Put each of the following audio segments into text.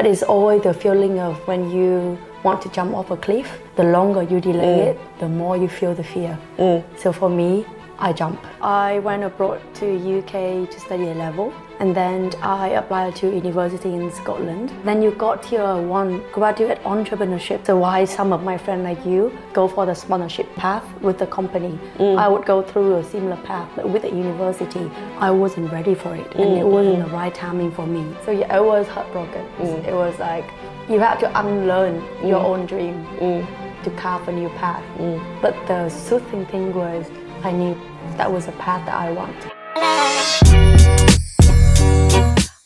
But it's always the feeling of when you want to jump off a cliff, the longer you delay it, the more you feel the fear. So for me, I jump. I went abroad to UK to study A level, and then I applied to university in Scotland. Then you got here one graduate entrepreneurship. So why some of my friends like you go for the sponsorship path with the company. I would go through a similar path, but with the university, I wasn't ready for it, and it wasn't the right timing for me. So yeah, I was heartbroken. It was like you have to unlearn your own dream to carve a new path. But the soothing thing was I knew that was a path that I want.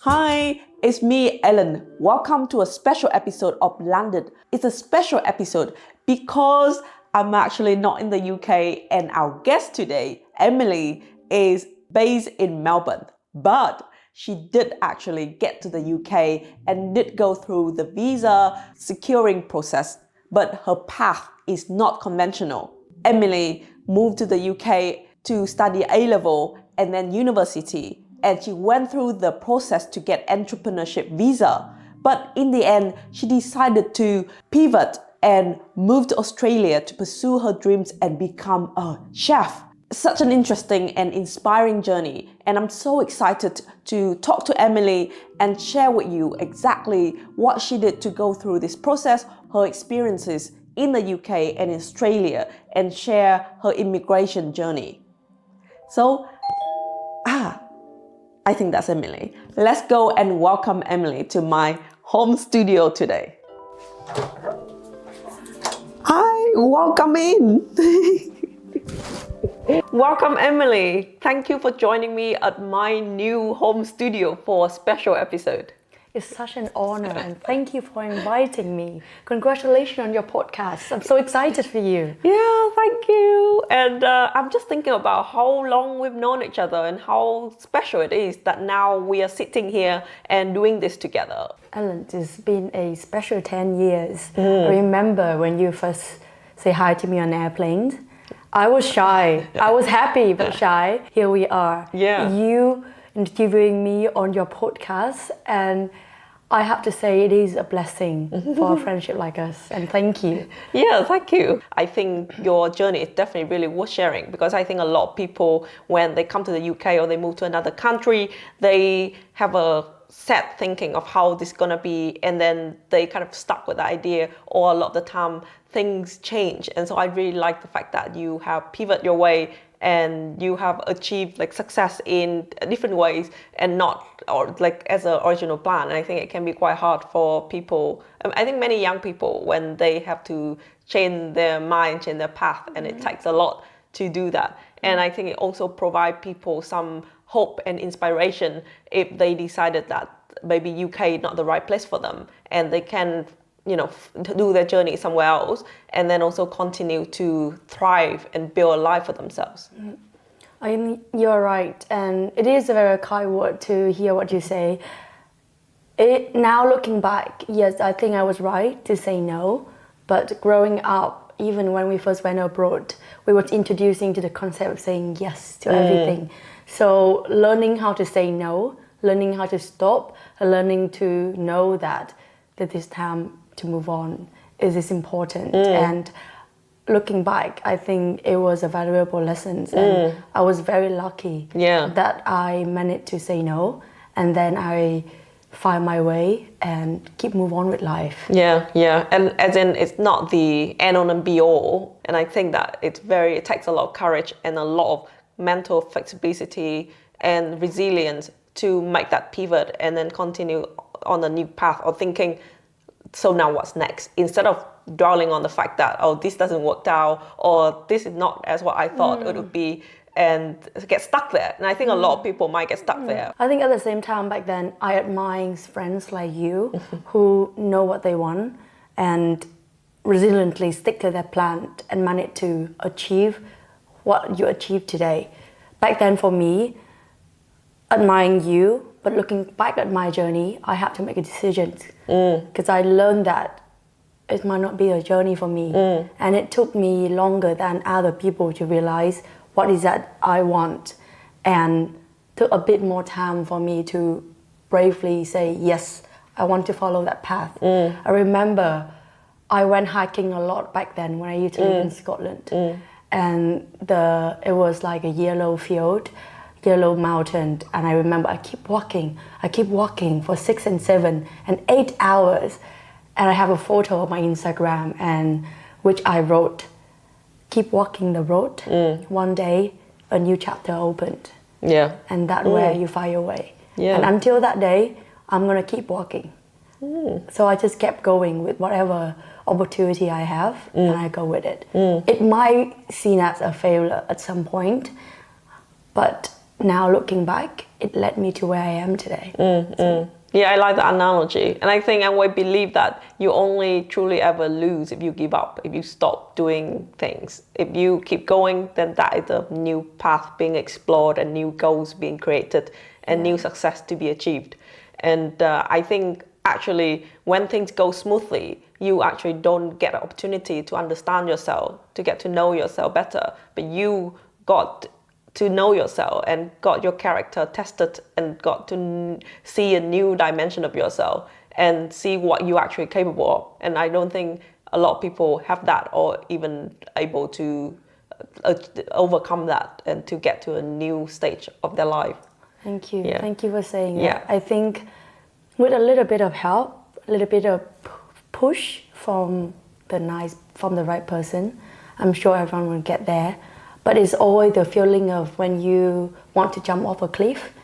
Hi, it's me, Ellen. Welcome to a special episode of London. It's a special episode because I'm actually not in the UK, and our guest today, Emily, is based in Melbourne. But she did actually get to the UK and did go through the visa securing process, but her path is not conventional. Emily moved to the UK to study A level and then university, and she went through the process to get entrepreneurship visa. But in the end, she decided to pivot and move to Australia to pursue her dreams and become a chef. Such an interesting and inspiring journey, and I'm so excited to talk to Emily and share with you exactly what she did to go through this process, her experiences in the UK and Australia, and share her immigration journey. So, I think that's Emily. Let's go and welcome Emily to my home studio today. Hi, welcome in. Welcome, Emily. Thank you for joining me at my new home studio for a special episode. It's such an honor, and thank you for inviting me. Congratulations on your podcast. I'm so excited for you. Yeah, thank you. And I'm just thinking about how long we've known each other and how special it is that now we are sitting here and doing this together. Ellen, it's been a special 10 years. I remember when you first say hi to me on airplanes. I was shy. I was happy but shy. Here we are. Yeah. You interviewing me on your podcast, and I have to say it is a blessing for a friendship like us, and thank you. Yeah, thank you. I think your journey is definitely really worth sharing, because I think a lot of people, when they come to the UK or they move to another country, they have a set thinking of how this is going to be, and then they kind of stuck with the idea, or a lot of the time things change. And so I really like the fact that you have pivoted your way and you have achieved like success in different ways and not or like as an original plan. And I think it can be quite hard for people. I think many young people, when they have to change their mind, change their path, and it takes a lot to do that. And I think it also provides people some hope and inspiration if they decided that maybe UK is not the right place for them, and they can do their journey somewhere else, and then also continue to thrive and build a life for themselves. You're right, and it is a very kind word to hear what you say. Now looking back, yes, I think I was right to say no, but growing up, even when we first went abroad, we were introducing to the concept of saying yes to everything. So learning how to say no, learning how to stop, learning to know that this time to move on is important. And looking back, I think it was a valuable lesson, and I was very lucky that I managed to say no, and then I find my way and keep move on with life. Yeah, and as in it's not the end all and be all, and I think that it takes a lot of courage and a lot of mental flexibility and resilience to make that pivot and then continue on a new path, or thinking, so now what's next? Instead of dwelling on the fact that, oh, this doesn't work out, or this is not as what I thought it would be, and get stuck there. And I think a lot of people might get stuck there. I think at the same time back then, I admire friends like you who know what they want and resiliently stick to their plan and manage to achieve what you achieved today. Back then for me, admiring you, but looking back at my journey, I had to make a decision because I learned that it might not be a journey for me. And it took me longer than other people to realize what is that I want, and took a bit more time for me to bravely say, yes, I want to follow that path. I remember I went hiking a lot back then when I used to live in Scotland. And it was like a yellow field, yellow mountain. And I remember I keep walking for 6 and 7 and 8 hours. And I have a photo of my Instagram and which I wrote, keep walking the road. One day, a new chapter opened. Yeah. And that's where you find your way. Yeah. And until that day, I'm gonna keep walking. So I just kept going with whatever opportunity I have, and I go with it. It might seem as a failure at some point, but now looking back, it led me to where I am today. Yeah, I like the analogy. And I think I would believe that you only truly ever lose if you give up, if you stop doing things. If you keep going, then that is a new path being explored and new goals being created and new success to be achieved. And I think actually when things go smoothly, you actually don't get an opportunity to understand yourself, to get to know yourself better. But you got to know yourself and got your character tested and got to see a new dimension of yourself and see what you're actually capable of. And I don't think a lot of people have that or even able to overcome that and to get to a new stage of their life. Thank you. Yeah. Thank you for saying that. Yeah. I think with a little bit of help, a little bit of push from the right person, I'm sure everyone will get there. But it's always the feeling of when you want to jump off a cliff,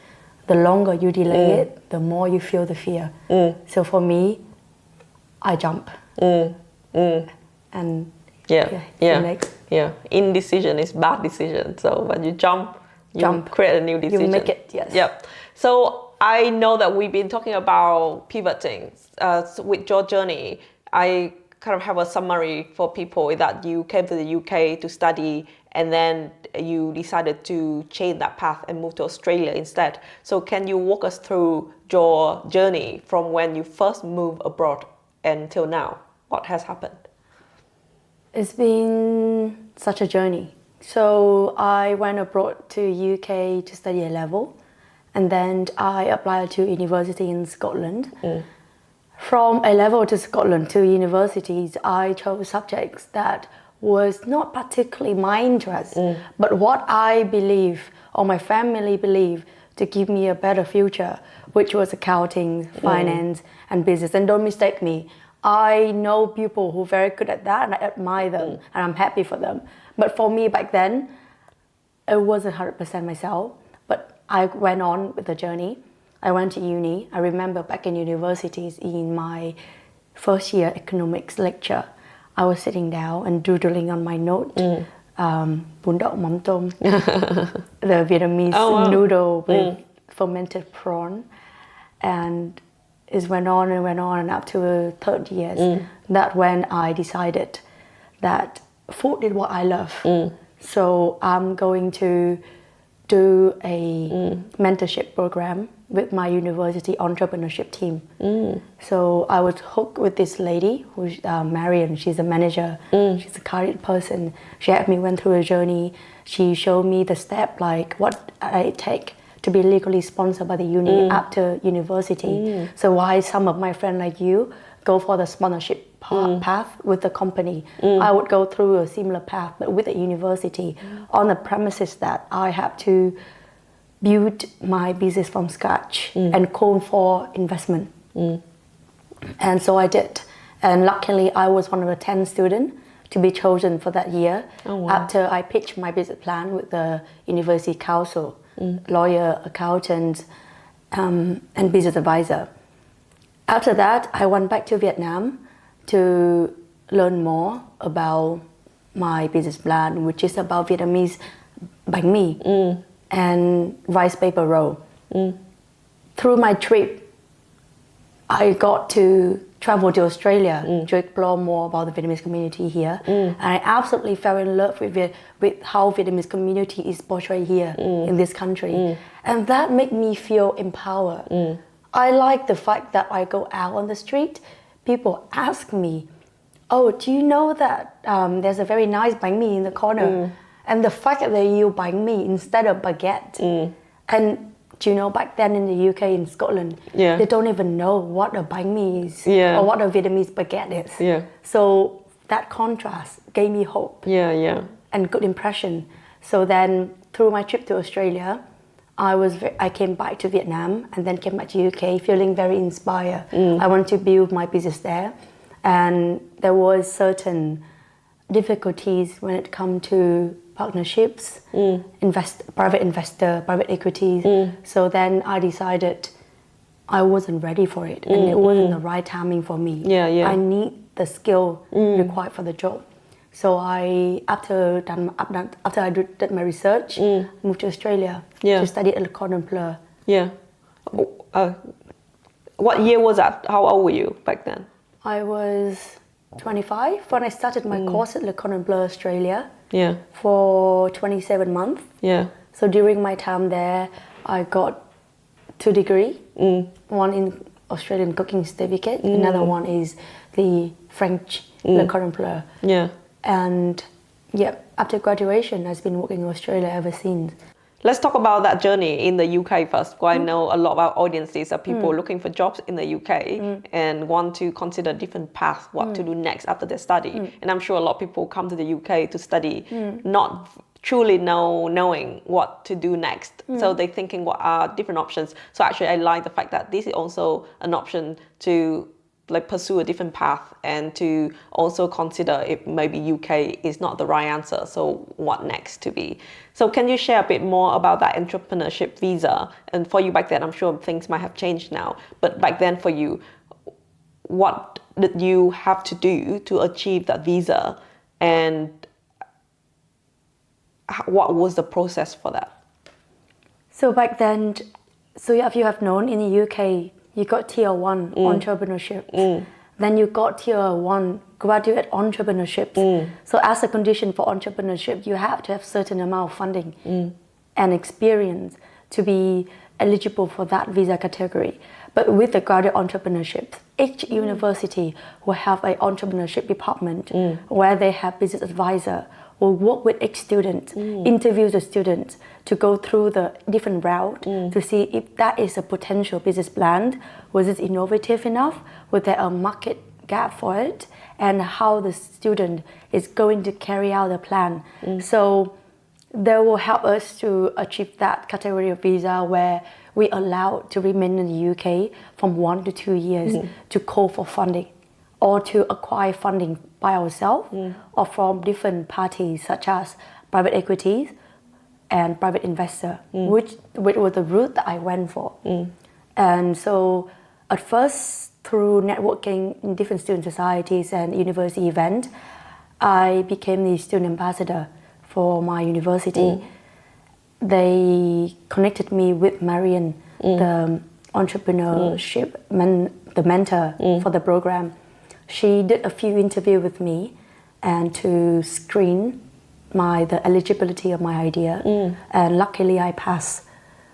the longer you delay it, the more you feel the fear. So for me, I jump. And indecision is bad decision. So when you jump, create a new decision. You make it, yes. Yep. So I know that we've been talking about pivoting with your journey. I kind of have a summary for people that you came to the UK to study and then you decided to change that path and move to Australia instead. So can you walk us through your journey from when you first moved abroad until now? What has happened? It's been such a journey. So I went abroad to UK to study A-level and then I applied to university in Scotland. From A-level to Scotland to universities, I chose subjects that was not particularly my interest, but what I believe or my family believe to give me a better future, which was accounting, finance, and business. And don't mistake me, I know people who are very good at that and I admire them and I'm happy for them. But for me back then, it wasn't 100% myself, but I went on with the journey. I went to uni. I remember back in universities in my first year economics lecture, I was sitting down and doodling on my note, bún đậu mắm tôm, the Vietnamese noodle with fermented prawn. And it went on and up to 30 years. That's when I decided that food is what I love. So I'm going to do a mentorship program with my university entrepreneurship team. So I was hooked with this lady who's Marian. She's a manager. She's a career person. She helped me went through a journey. She showed me the step, like what I take to be legally sponsored by the uni after university. So why some of my friends like you go for the sponsorship path with the company, I would go through a similar path but with the university on the premises that I have to build my business from scratch and call for investment. And so I did. And luckily I was one of the 10 students to be chosen for that year after I pitched my business plan with the university council, lawyer, accountant, and business advisor. After that, I went back to Vietnam to learn more about my business plan, which is about Vietnamese bánh mì and rice paper roll. Through my trip, I got to travel to Australia to explore more about the Vietnamese community here. And I absolutely fell in love with how Vietnamese community is portrayed here in this country. And that made me feel empowered. I like the fact that I go out on the street, people ask me, oh, do you know that there's a very nice bánh mì in the corner? And the fact that they use bánh mì instead of baguette. And do you know, back then in the UK, in Scotland, they don't even know what a banh mi is or what a Vietnamese baguette is. Yeah. So that contrast gave me hope and good impression. So then through my trip to Australia, I came back to Vietnam and then came back to UK feeling very inspired. I want to build my business there. And there was certain difficulties when it come to partnerships, private investor, private equities. So then I decided I wasn't ready for it, and it wasn't the right timing for me. I need the skill required for the job. So after I did my research, moved to Australia to study at Cordon Bleu. What year was that? How old were you back then? I was 25 when I started my course at Le Cordon Bleu, Australia. For 27 months. So during my time there, I got 2 degrees. One in Australian cooking certificate. Another one is the French Le Cordon Bleu. And after graduation, I've been working in Australia ever since. Let's talk about that journey in the UK first, because I know a lot of our audiences are people looking for jobs in the UK and want to consider different paths, what to do next after their study. And I'm sure a lot of people come to the UK to study, not truly knowing what to do next. So they're thinking what are different options. So actually I like the fact that this is also an option to pursue a different path and to also consider if maybe UK is not the right answer. So what next to be? So can you share a bit more about that entrepreneurship visa? And for you back then, I'm sure things might have changed now, but back then for you, what did you have to do to achieve that visa? And what was the process for that? So back then, if you have known in the UK, you got tier 1 entrepreneurship. Then you got tier 1 graduate entrepreneurship. So as a condition for entrepreneurship, you have to have certain amount of funding and experience to be eligible for that visa category. But with the graduate entrepreneurship, each university will have an entrepreneurship department where they have business advisor, will work with each student, interview the students to go through the different route to see if that is a potential business plan, was it innovative enough, was there a market gap for it, and how the student is going to carry out the plan. So they will help us to achieve that category of visa where we allowed to remain in the UK from 1 to 2 years to call for funding or to acquire funding by ourselves or from different parties such as private equities and private investor, which was the route that I went for. And so at first, through networking in different student societies and university events, I became the student ambassador for my university. They connected me with Marian, the entrepreneurship, the mentor for the program. She did a few interviews with me and to screen the eligibility of my idea, and luckily I passed.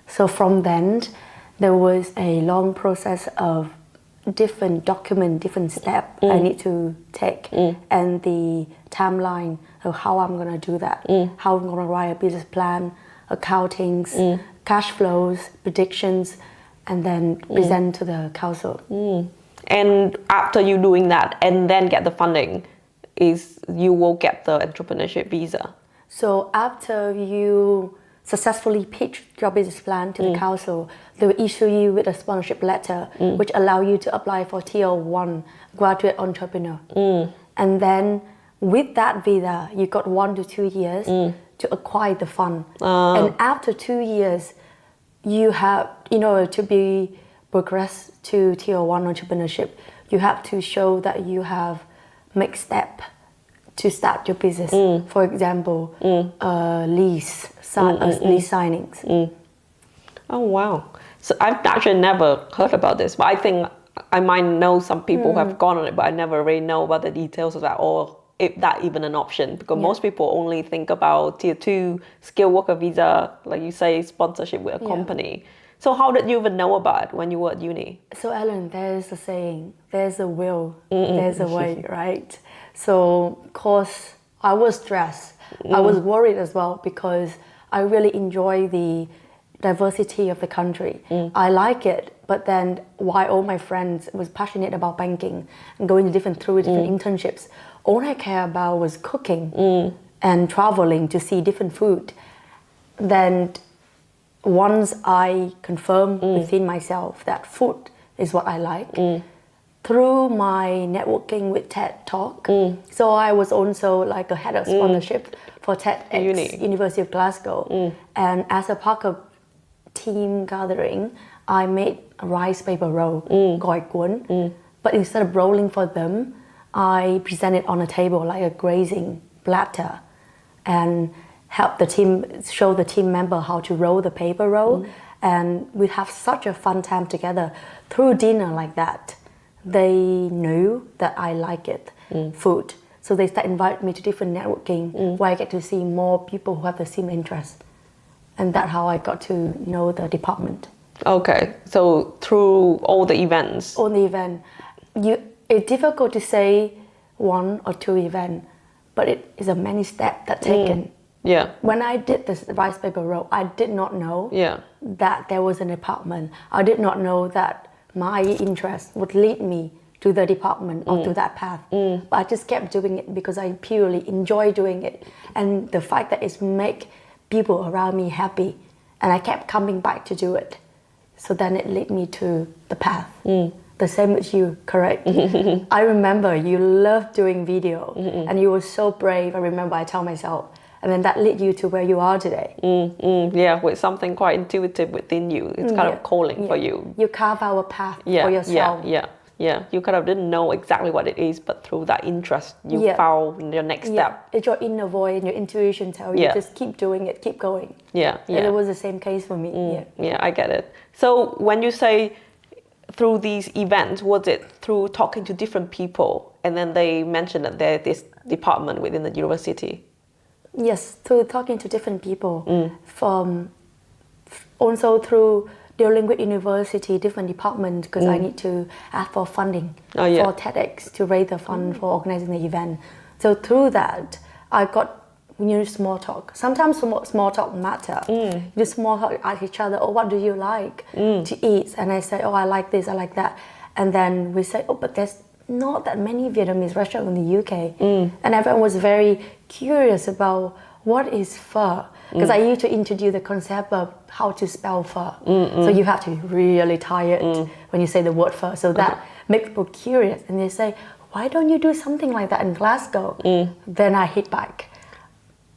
So from then, there was a long process of different documents, different steps I need to take, and the timeline of how I'm gonna do that, how I'm gonna write a business plan, accountings, cash flows, predictions, and then present to the council. And after you doing that and then get the funding, you will get the entrepreneurship visa. So after you successfully pitch your business plan to the council, they will issue you with a sponsorship letter, which allow you to apply for tier 1 graduate entrepreneur. And then with that visa, you got 1 to 2 years to acquire the fund. And after 2 years, you have, in order to be progress to tier 1 entrepreneurship, you have to show that you have made step to start your business. For example, lease signings. Oh wow! So I've actually never heard about this, but I think I might know some people who have gone on it, but I never really know about the details of that or if that even an option. Because most people only think about tier 2 skilled worker visa, like you say, sponsorship with a company. So how did you even know about it when you were at uni? So Ellen, there's a saying, there's a will, there's a way, right? So of course, I was stressed. I was worried as well because I really enjoy the diversity of the country. I like it, but then while all my friends was passionate about banking and going through different internships, all I care about was cooking and traveling to see different food. Then once I confirmed within myself that food is what I like, through my networking with TED Talk, so I was also like a head of sponsorship for TEDx University of Glasgow, and as a part of team gathering, I made a rice paper roll, gỏi cuốn, but instead of rolling for them, I presented on a table like a grazing platter, and help the team, show the team member how to roll the paper roll, and we have such a fun time together through dinner like that. They knew that I like it, food. So they start inviting me to different networking where I get to see more people who have the same interest. And that's how I got to know the department. Okay, so through all the events. On the event, it's difficult to say one or two events, but it is a many steps that taken. Yeah. When I did this rice paper roll, I did not know that there was a department. I did not know that my interest would lead me to the department or to that path. But I just kept doing it because I purely enjoy doing it. And the fact that it make people around me happy. And I kept coming back to do it. So then it led me to the path. The same as you, correct? I remember you loved doing video and you were so brave. I remember I tell myself, and then that led you to where you are today. Yeah, with something quite intuitive within you. It's kind of calling for you. You carve out a path for yourself. Yeah. You kind of didn't know exactly what it is, but through that interest, you found your next step. It's your inner voice and your intuition tell you just keep doing it, keep going. And it was the same case for me. Yeah, I get it. So when you say through these events, was it through talking to different people and then they mentioned that there's this department within the university? Yes, through talking to different people, also through dealing with university, different departments, because I need to ask for funding for TEDx to raise the fund for organizing the event. So through that, I got small talk. Sometimes small talk matter. Just small talk, ask each other, oh, what do you like to eat? And I say, oh, I like this, I like that. And then we say, oh, but there's not that many Vietnamese restaurants in the UK. And everyone was very curious about what is pho. Because I used to introduce the concept of how to spell pho. So you have to be really tired when you say the word pho. So that makes people curious. And they say, why don't you do something like that in Glasgow? Then I hit back.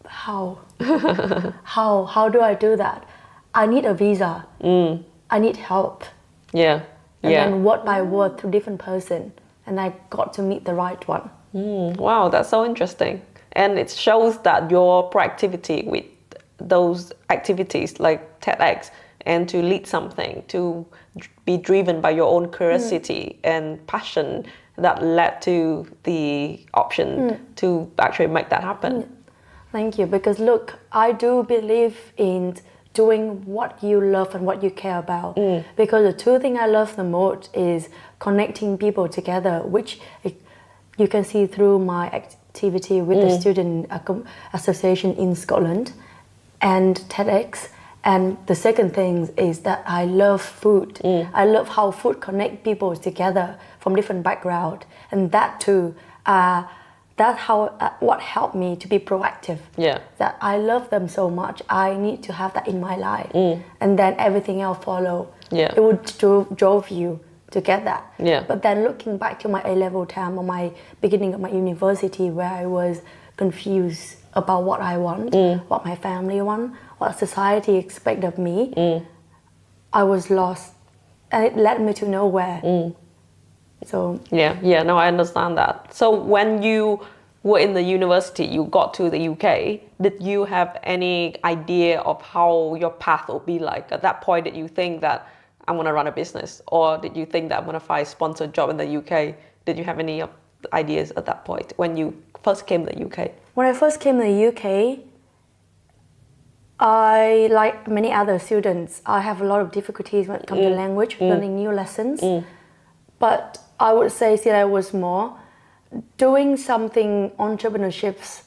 How? How do I do that? I need a visa. I need help. And then word by word through different person. And I got to meet the right one. Wow, that's so interesting. And it shows that your proactivity with those activities like TEDx and to lead something, to be driven by your own curiosity and passion that led to the option to actually make that happen. Thank you. Because look, I do believe in doing what you love and what you care about. Because the two things I love the most is connecting people together, which you can see through my activity with the student association in Scotland and TEDx. And the second thing is that I love food. I love how food connect people together from different backgrounds. And that too, that's how what helped me to be proactive. That I love them so much, I need to have that in my life. And then everything else follow. It would drove you to get that. But then looking back to my A-level time or my beginning of my university where I was confused about what I want, what my family want, what society expect of me, I was lost and it led me to nowhere. So no, I understand that. So when you were in the university, you got to the UK, did you have any idea of how your path would be like? At that point, did you think that I'm going to run a business? Or did you think that I'm going to find a sponsored job in the UK? Did you have any ideas at that point when you first came to the UK? When I first came to the UK, I, like many other students, I have a lot of difficulties when it comes to language, learning new lessons. But I would say still I was more doing something entrepreneurships.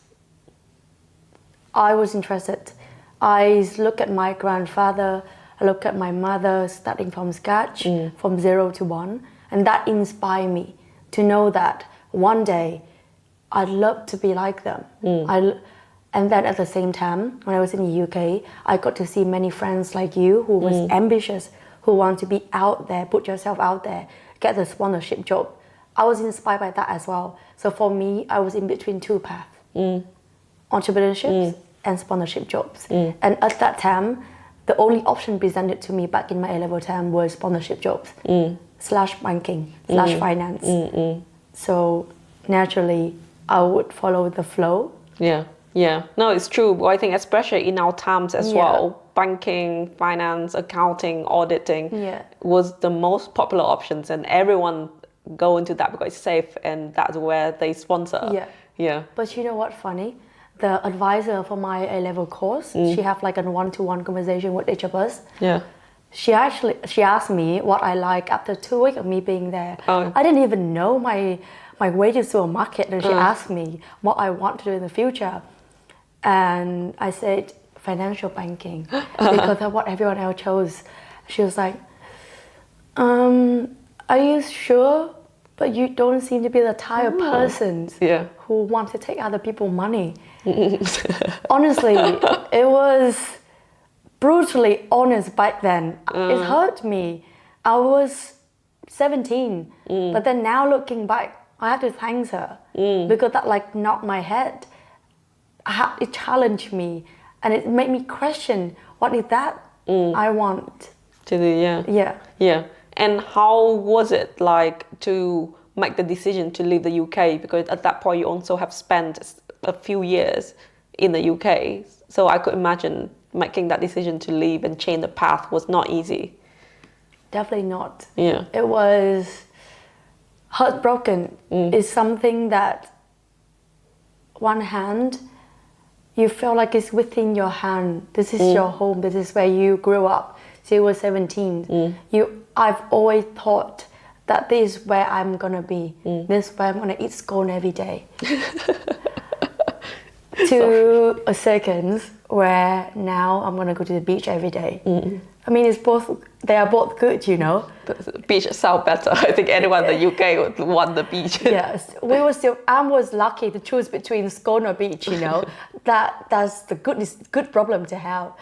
I was interested. I look at my grandfather, I look at my mother starting from scratch, from 0 to 1, and that inspired me to know that one day I'd love to be like them. And then at the same time, when I was in the UK, I got to see many friends like you who was ambitious, who want to be out there, put yourself out there, get the sponsorship job. I was inspired by that as well. So for me, I was in between two paths, entrepreneurship and sponsorship jobs. And at that time, the only option presented to me back in my A-level time was sponsorship jobs, / banking, / finance. So naturally, I would follow the flow. Yeah. No, it's true. But I think especially in our times as well, banking, finance, accounting, auditing was the most popular options, and everyone go into that because it's safe and that's where they sponsor. Yeah. But you know what funny? The advisor for my A-level course, she have like a one-to-one conversation with each of us. She asked me what I like after 2 weeks of me being there. I didn't even know my way to a market, and she asked me what I want to do in the future. And I said financial banking because of what everyone else chose. She was like, are you sure? But you don't seem to be the type of person who wants to take other people's money. Honestly, it was brutally honest back then. It hurt me. I was 17, but then now looking back, I have to thank her because that like knocked my head. It challenged me, and it made me question, what is that I want to do? Yeah. And how was it like to make the decision to leave the UK? Because at that point you also have spent a few years in the UK. So I could imagine making that decision to leave and change the path was not easy. Definitely not. Yeah. It was heartbroken. It's something that one hand, you feel like it's within your hand. This is your home. This is where you grew up. So you were 17. I've always thought that this is where I'm gonna be. This is where I'm gonna eat scone every day. To a second where now I'm gonna go to the beach every day. I mean, they are both good, you know. The beach sounds better. I think anyone in the UK would want the beach. Yes, I was lucky to choose between scone or beach, you know. That's the good problem to have.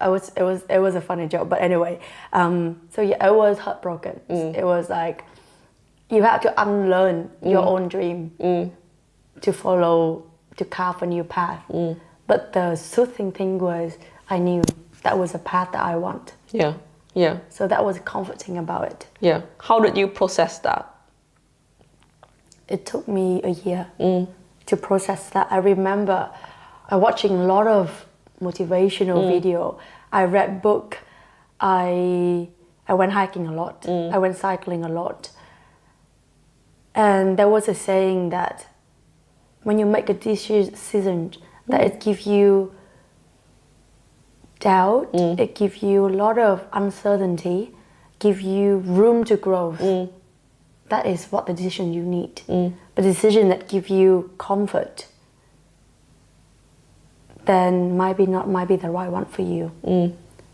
It was a funny joke, but anyway. So yeah, it was heartbroken. It was like you have to unlearn your own dream to carve a new path. But the soothing thing was I knew that was a path that I want. Yeah. So that was comforting about it. Yeah. How did you process that? It took me a year to process that. I remember watching a lot of motivational video. I read book. I went hiking a lot. I went cycling a lot. And there was a saying that when you make a decision, that it gives you doubt, it gives you a lot of uncertainty, give you room to grow. That is what the decision you need. But the decision that gives you comfort, then might be the right one for you.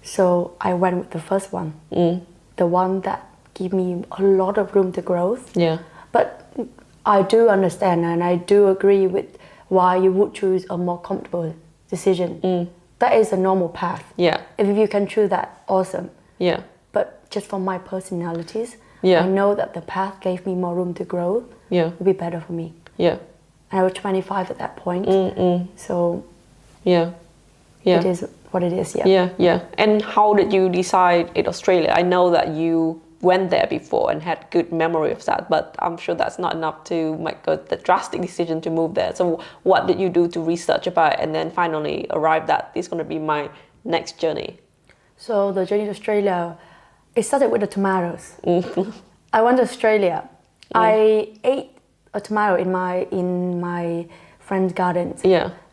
So I went with the first one, the one that gave me a lot of room to growth. But I do understand and I do agree with why you would choose a more comfortable decision. That is a normal path. If you can choose that, awesome. But just for my personalities, I know that the path gave me more room to grow. Would be better for me. And I was 25 at that point. So it is what it is. And how did you decide in Australia? I know that you went there before and had good memory of that, but I'm sure that's not enough to make the drastic decision to move there. So what did you do to research about it and then finally arrive that this is going to be my next journey? So the journey to Australia, it started with the tomatoes. I went to Australia. I ate a tomato in my friend's garden.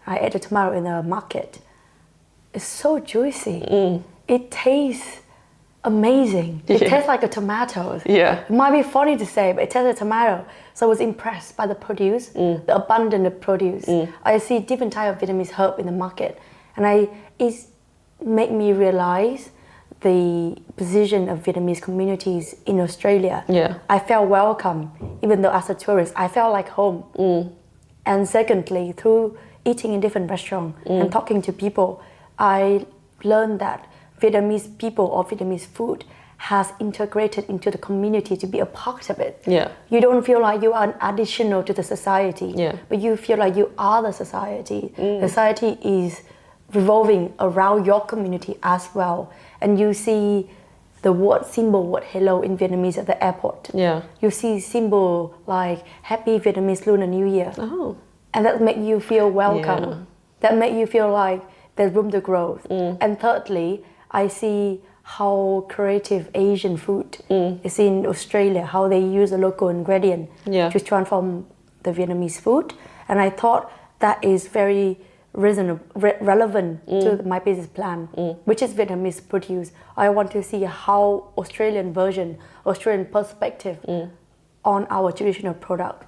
I ate a tomato in the market. It's so juicy. It tastes amazing. It tastes like a tomato. It might be funny to say, but it tastes like a tomato. So I was impressed by the produce, the abundant of produce. I see different type of Vietnamese herb in the market, and it made me realize the position of Vietnamese communities in Australia, Yeah. I felt welcome. Even though as a tourist, I felt like home. And secondly, through eating in different restaurants and talking to people, I learned that Vietnamese people or Vietnamese food has integrated into the community to be a part of it. Yeah. You don't feel like you are an additional to the society, Yeah. but you feel like you are the society. Society is revolving around your community as well. And you see the word hello in Vietnamese at the airport. Yeah. You see symbol like Happy Vietnamese Lunar New Year. Oh. And that make you feel welcome. Yeah. That make you feel like there's room to grow. And thirdly, I see how creative Asian food is in Australia, how they use a local ingredient to transform the Vietnamese food. And I thought that is very relevant to my business plan, which is Vietnamese produce. I want to see how Australian version, Australian perspective on our traditional product.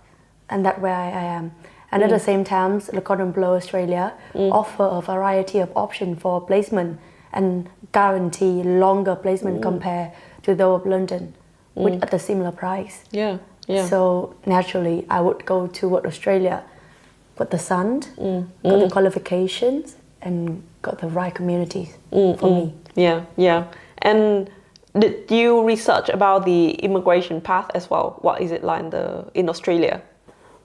And that's where I am. And at the same time, Le Cordon Bleu Australia offer a variety of options for placement and guarantee longer placement compared to those of London with at a similar price. Yeah. Yeah. So naturally, I would go toward Australia, got the sun, got the qualifications, and got the right communities for me. Yeah. Yeah. And did you research about the immigration path as well? What is it like in Australia?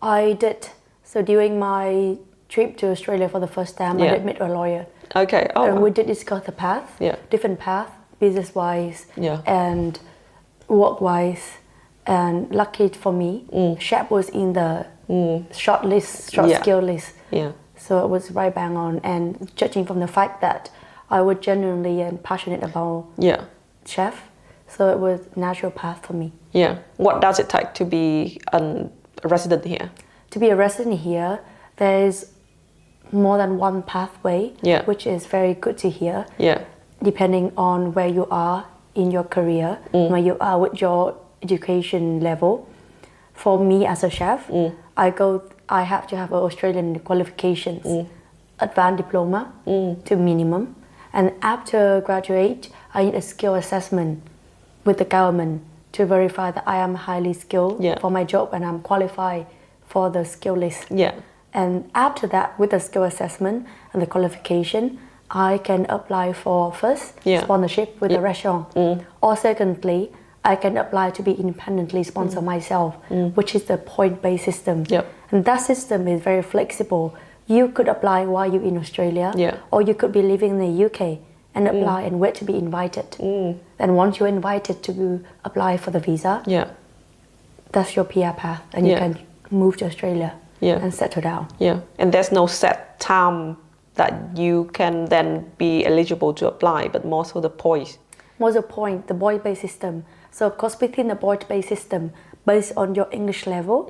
I did. So during my trip to Australia for the first time, I did meet a lawyer. Okay. Oh. And we did discuss the path, different path, business-wise and work-wise. And lucky for me, chef was in the short skill list. Yeah. So it was right bang on. And judging from the fact that I was genuinely and passionate about chef, so it was natural path for me. Yeah. What does it take to be a resident here? To be a resident here, there's more than one pathway, which is very good to hear. Yeah. Depending on where you are in your career, where you are with your education level. For me as a chef, I have to have Australian qualifications, advanced diploma to minimum. And after graduate, I need a skill assessment with the government to verify that I am highly skilled for my job and I'm qualified for the skill list. Yeah. And after that, with the skill assessment and the qualification, I can apply for first sponsorship with the restaurant. Or secondly, I can apply to be independently sponsor myself, which is the point-based system. And that system is very flexible. You could apply while you're in Australia, or you could be living in the UK and apply and wait to be invited. Then once you're invited to apply for the visa, that's your PR path, and you can move to Australia and settle down. Yeah, and there's no set time that you can then be eligible to apply, but more so the points. More the point, the point-based system. So of course, within the point-based system, based on your English level,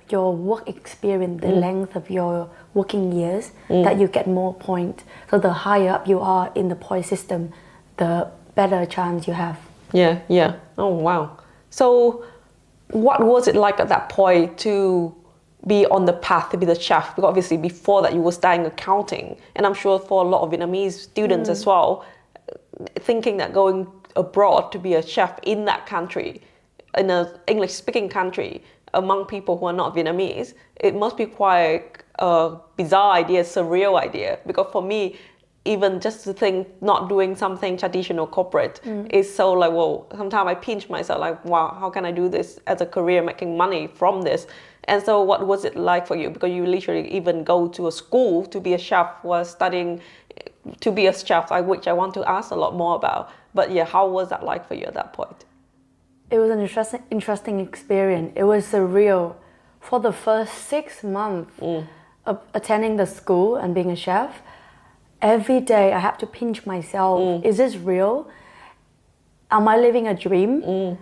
your work experience, the length of your working years, that you get more points. So the higher up you are in the point system, the better chance you have. Yeah, yeah. Oh, wow. So what was it like at that point to be on the path to be the chef? Because obviously before that you were studying accounting, and I'm sure for a lot of Vietnamese students as well, thinking that going abroad to be a chef in that country, in an English-speaking country, among people who are not Vietnamese, it must be quite a bizarre idea, surreal idea. Because for me, even just to think not doing something traditional corporate is so like, whoa, sometimes I pinch myself like, wow, how can I do this as a career, making money from this? And so what was it like for you? Because you literally even go to a school to be a chef, while studying to be a chef, which I want to ask a lot more about. But yeah, how was that like for you at that point? It was an interesting experience. It was surreal. For the first 6 months of attending the school and being a chef, every day I have to pinch myself. Is this real? Am I living a dream?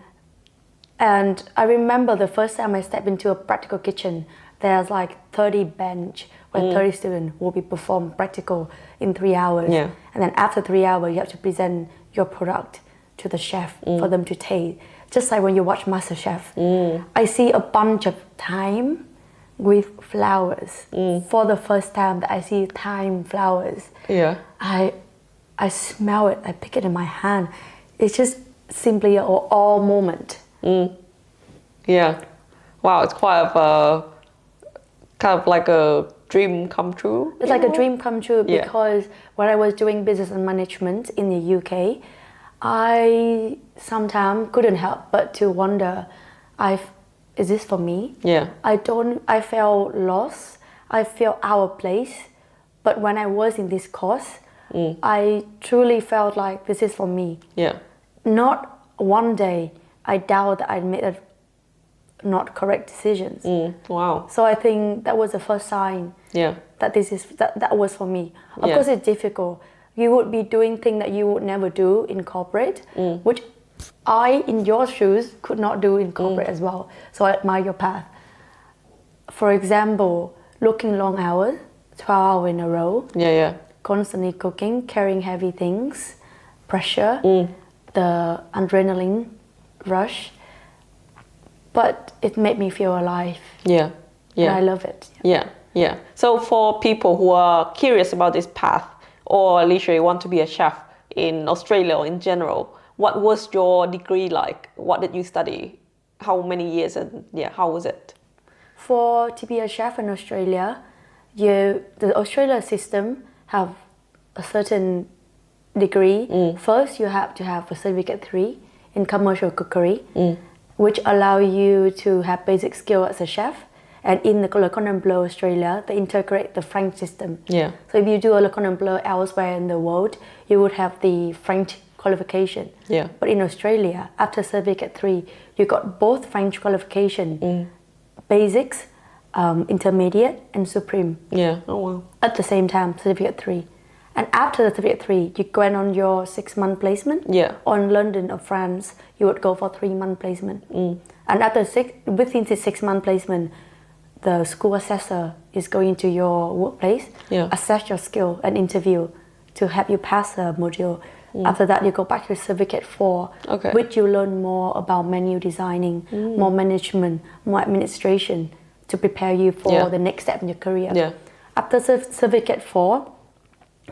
And I remember the first time I stepped into a practical kitchen, there's like 30 bench where 30 students will be performed practical in 3 hours. And then after 3 hours, you have to present your product to the chef for them to taste. Just like when you watch MasterChef, I see a bunch of thyme with flowers. For the first time that I see thyme flowers, I smell it, I pick it in my hand. It's just simply an all moment. Yeah. Wow, it's quite kind of like a dream come true. It's like a dream come true Yeah. because when I was doing business and management in the UK, I sometimes couldn't help but to wonder, is this for me? Yeah. I felt lost. I felt out of place. But when I was in this course, I truly felt like this is for me. Yeah. Not one day I doubt that I made not correct decisions. Wow. So I think that was the first sign that that was for me. Of course, it's difficult. You would be doing things that you would never do in corporate, which I, in your shoes, could not do in corporate as well. So I admire your path. For example, looking long hours, 12 hours in a row, constantly cooking, carrying heavy things, pressure, the adrenaline rush. But it made me feel alive. And I love it. So for people who are curious about this path or literally want to be a chef in Australia or in general, what was your degree like? What did you study? How many years and how was it? To be a chef in Australia, the Australia system have a certain degree. First, you have to have a certificate 3 in commercial cookery, which allow you to have basic skill as a chef. And in the Le Cordon Bleu Australia, they integrate the French system. So if you do a Le Cordon Bleu elsewhere in the world, you would have the French qualification. But in Australia, after certificate 3, you got both French qualification, basics, intermediate, and supreme. At the same time, certificate 3. And after the certificate 3, you went on your 6-month placement. Or in London or France, you would go for 3-month placement. And within the 6-month placement, the school assessor is going to your workplace, assess your skill and interview to help you pass the module. After that, you go back to certificate 4, which you learn more about menu designing, more management, more administration to prepare you for the next step in your career. After certificate 4,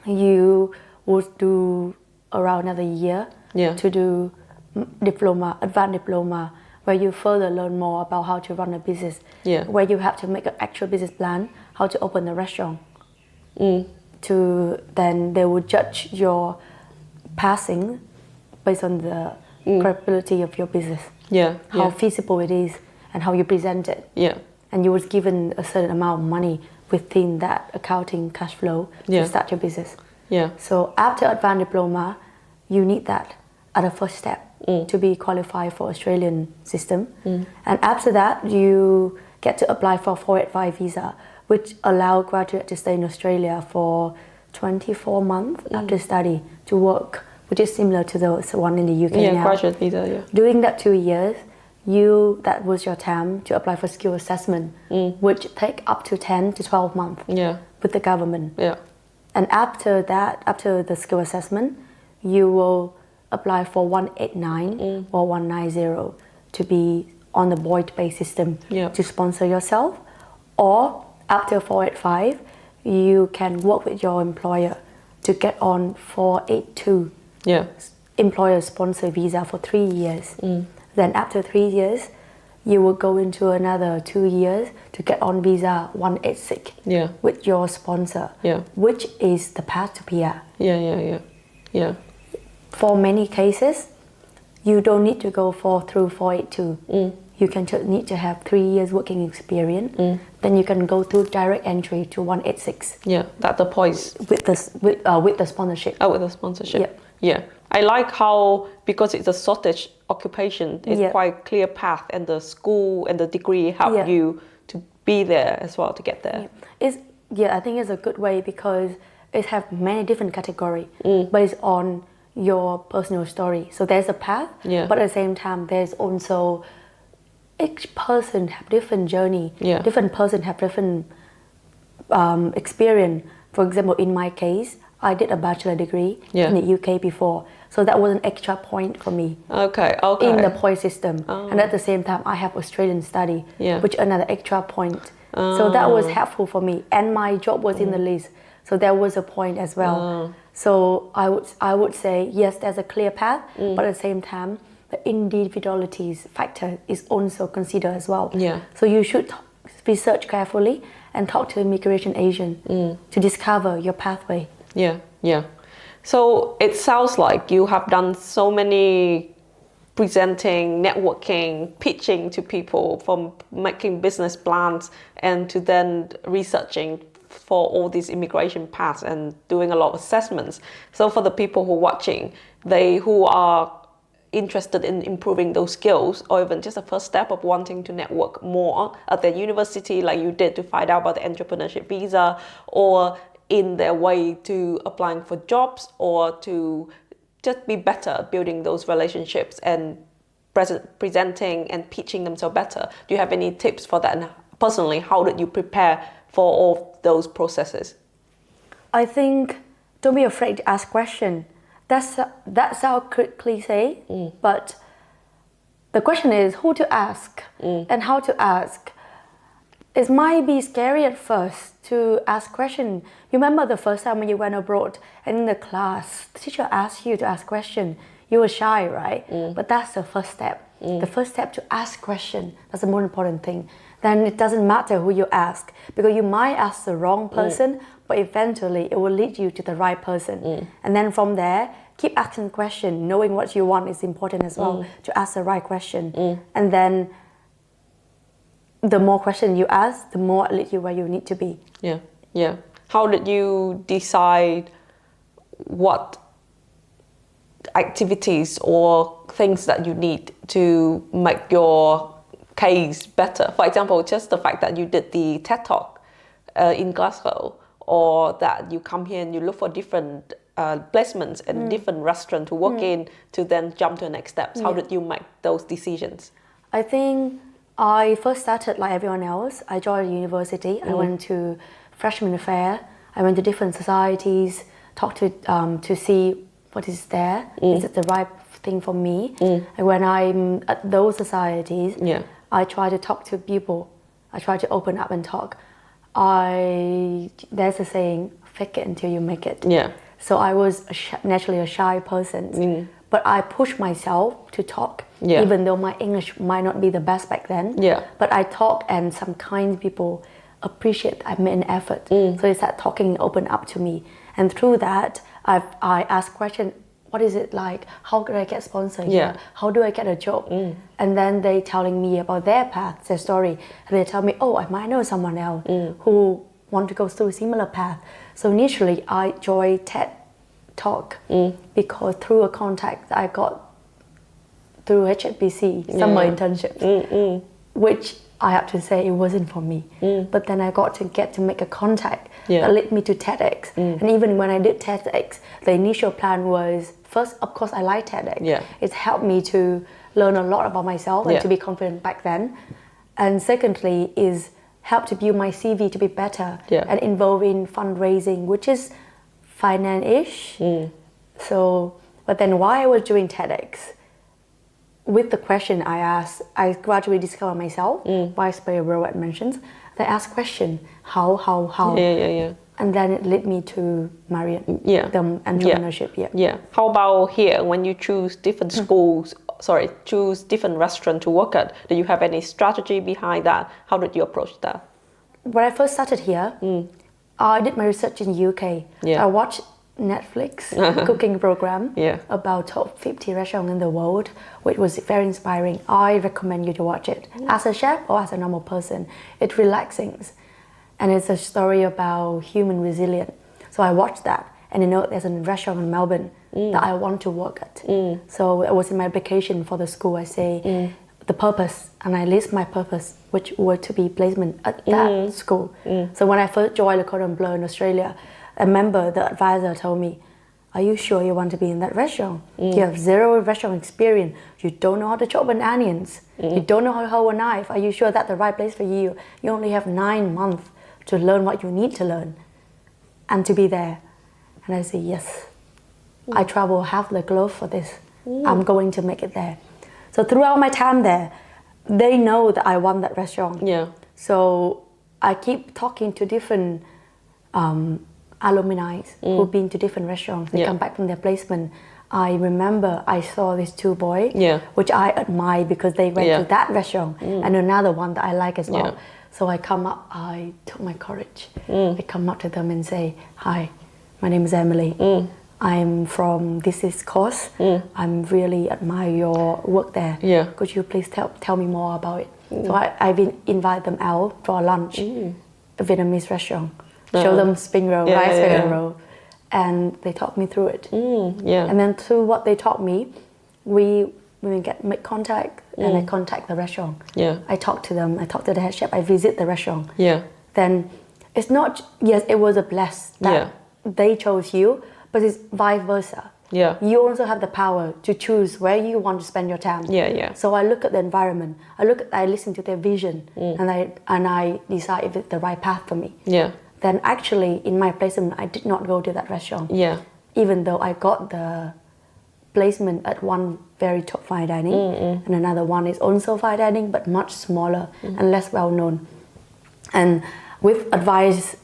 you would do around another year to do diploma, advanced diploma, where you further learn more about how to run a business, where you have to make an actual business plan, how to open a restaurant. Then they will judge your passing based on the credibility of your business, how feasible it is, and how you present it. And you was given a certain amount of money within that accounting cash flow to start your business. So after advanced diploma, you need that as a first step to be qualified for Australian system. And after that, you get to apply for 485 visa, which allow graduate to stay in Australia for 24 months after study to work, which is similar to the one in the UK now. Graduate visa, During that 2 years, that was your time to apply for skill assessment, which take up to 10 to 12 months with the government. And after that, after the skill assessment, you will apply for 189 or 190 to be on the Boyd-based system to sponsor yourself. Or after 485, you can work with your employer to get on 482 employer sponsor visa for 3 years. Then after 3 years, you will go into another 2 years to get on visa 186 with your sponsor, which is the path to PR. For many cases, you don't need to go through 482. You can just need to have 3 years working experience. Then you can go through direct entry to 186. That's the points. With the sponsorship. With the sponsorship. I like how, because it's a shortage occupation, it's quite clear path, and the school and the degree help you to be there as well, to get there. I think it's a good way because it have many different categories based on your personal story. So there's a path, but at the same time, there's also each person have different journey. Different person have different experience. For example, in my case, I did a bachelor degree in the UK before, so that was an extra point for me. In the point system, and at the same time, I have Australian study, which another extra point. So that was helpful for me, and my job was in the list, so there was a point as well. So I would say, yes, there's a clear path, but at the same time, the individualities factor is also considered as well. Yeah. So you should research carefully and talk to immigration agent to discover your pathway. Yeah, yeah. So it sounds like you have done so many presenting, networking, pitching to people, from making business plans and to then researching for all these immigration paths and doing a lot of assessments. So for the people who are watching, who are interested in improving those skills, or even just a first step of wanting to network more at their university like you did to find out about the entrepreneurship visa, or in their way to applying for jobs, or to just be better at building those relationships and presenting and pitching themselves better. Do you have any tips for that? And personally, how did you prepare for all those processes? I think don't be afraid to ask questions. That's our cliche, but the question is who to ask and how to ask. It might be scary at first to ask questions. You remember the first time when you went abroad and in the class, the teacher asked you to ask questions. You were shy, right? But that's the first step. The first step to ask questions, that's the more important thing. Then it doesn't matter who you ask, because you might ask the wrong person, but eventually it will lead you to the right person. And then from there, keep asking questions. Knowing what you want is important as well, to ask the right question. And then the more questions you ask, the more it leads you where you need to be. Yeah, yeah. How did you decide what activities or things that you need to make your case better? For example, just the fact that you did the TED Talk in Glasgow, or that you come here and you look for different placements and different restaurants to work in to then jump to the next steps. How did you make those decisions? I think I first started like everyone else. I joined university. I went to freshman fair. I went to different societies, talked to see what is there. Is it the right thing for me? And when I'm at those societies, I try to talk to people. I try to open up and talk. There's a saying, fake it until you make it. Yeah. So I was naturally a shy person, but I pushed myself to talk, even though my English might not be the best back then. But I talk, and some kind people appreciate I made an effort. So they start talking and open up to me. And through that, I ask questions. What is it like? How can I get sponsored here? How do I get a job? And then they telling me about their path, their story. And they tell me, oh, I might know someone else who want to go through a similar path. So initially, I joined TED Talk because through a contact I got through HSBC summer internship, which I have to say it wasn't for me. But then I got to make a contact that led me to TEDx. And even when I did TEDx, the initial plan was, first, of course, I like TEDx. It helped me to learn a lot about myself and to be confident back then. And secondly is help to build my CV to be better and involved in fundraising, which is finance-ish. So, but then while I was doing TEDx, with the question I asked, I gradually discovered myself, vice player role at mentions. They ask question, how. And then it led me to Marriott, the entrepreneurship. How about here, when you choose different choose different restaurants to work at, do you have any strategy behind that? How did you approach that? When I first started here, I did my research in the UK. I watched Netflix cooking program about top 50 restaurants in the world, which was very inspiring. I recommend you to watch it as a chef or as a normal person. It's relaxing, and it's a story about human resilience. So I watched that, and there's a restaurant in Melbourne that I want to work at. So it was in my application for the school. I say the purpose, and I list my purpose, which were to be placement at that school. So when I first joined Le Cordon Bleu in Australia, the advisor told me, are you sure you want to be in that restaurant? You have zero restaurant experience. You don't know how to chop onions. You don't know how to hold a knife. Are you sure that's the right place for you? You only have 9 months to learn what you need to learn and to be there. And I say, yes, I travel half the globe for this. I'm going to make it there. So throughout my time there, they know that I want that restaurant. So I keep talking to different alumni who've been to different restaurants. They come back from their placement. I remember I saw these two boys, which I admire because they went to that restaurant, and another one that I like as well. So I took my courage. I come up to them and say, "Hi, my name is Emily. I'm from this course. I'm really admire your work there. Could you please tell me more about it?" So I've invited them out for lunch, a Vietnamese restaurant. Show them spring roll, rice spring roll, and they talked me through it. And then through what they taught me, we make contact, and I contact the restaurant. I talk to them. I talk to the head chef. I visit the restaurant. Then it's not it was a bless that they chose you, but it's vice versa. You also have the power to choose where you want to spend your time. So I look at the environment. I listen to their vision, and I decide if it's the right path for me. Then actually in my placement, I did not go to that restaurant. Even though I got the placement at one very top fine dining, and another one is also fine dining, but much smaller and less well known. And with advice,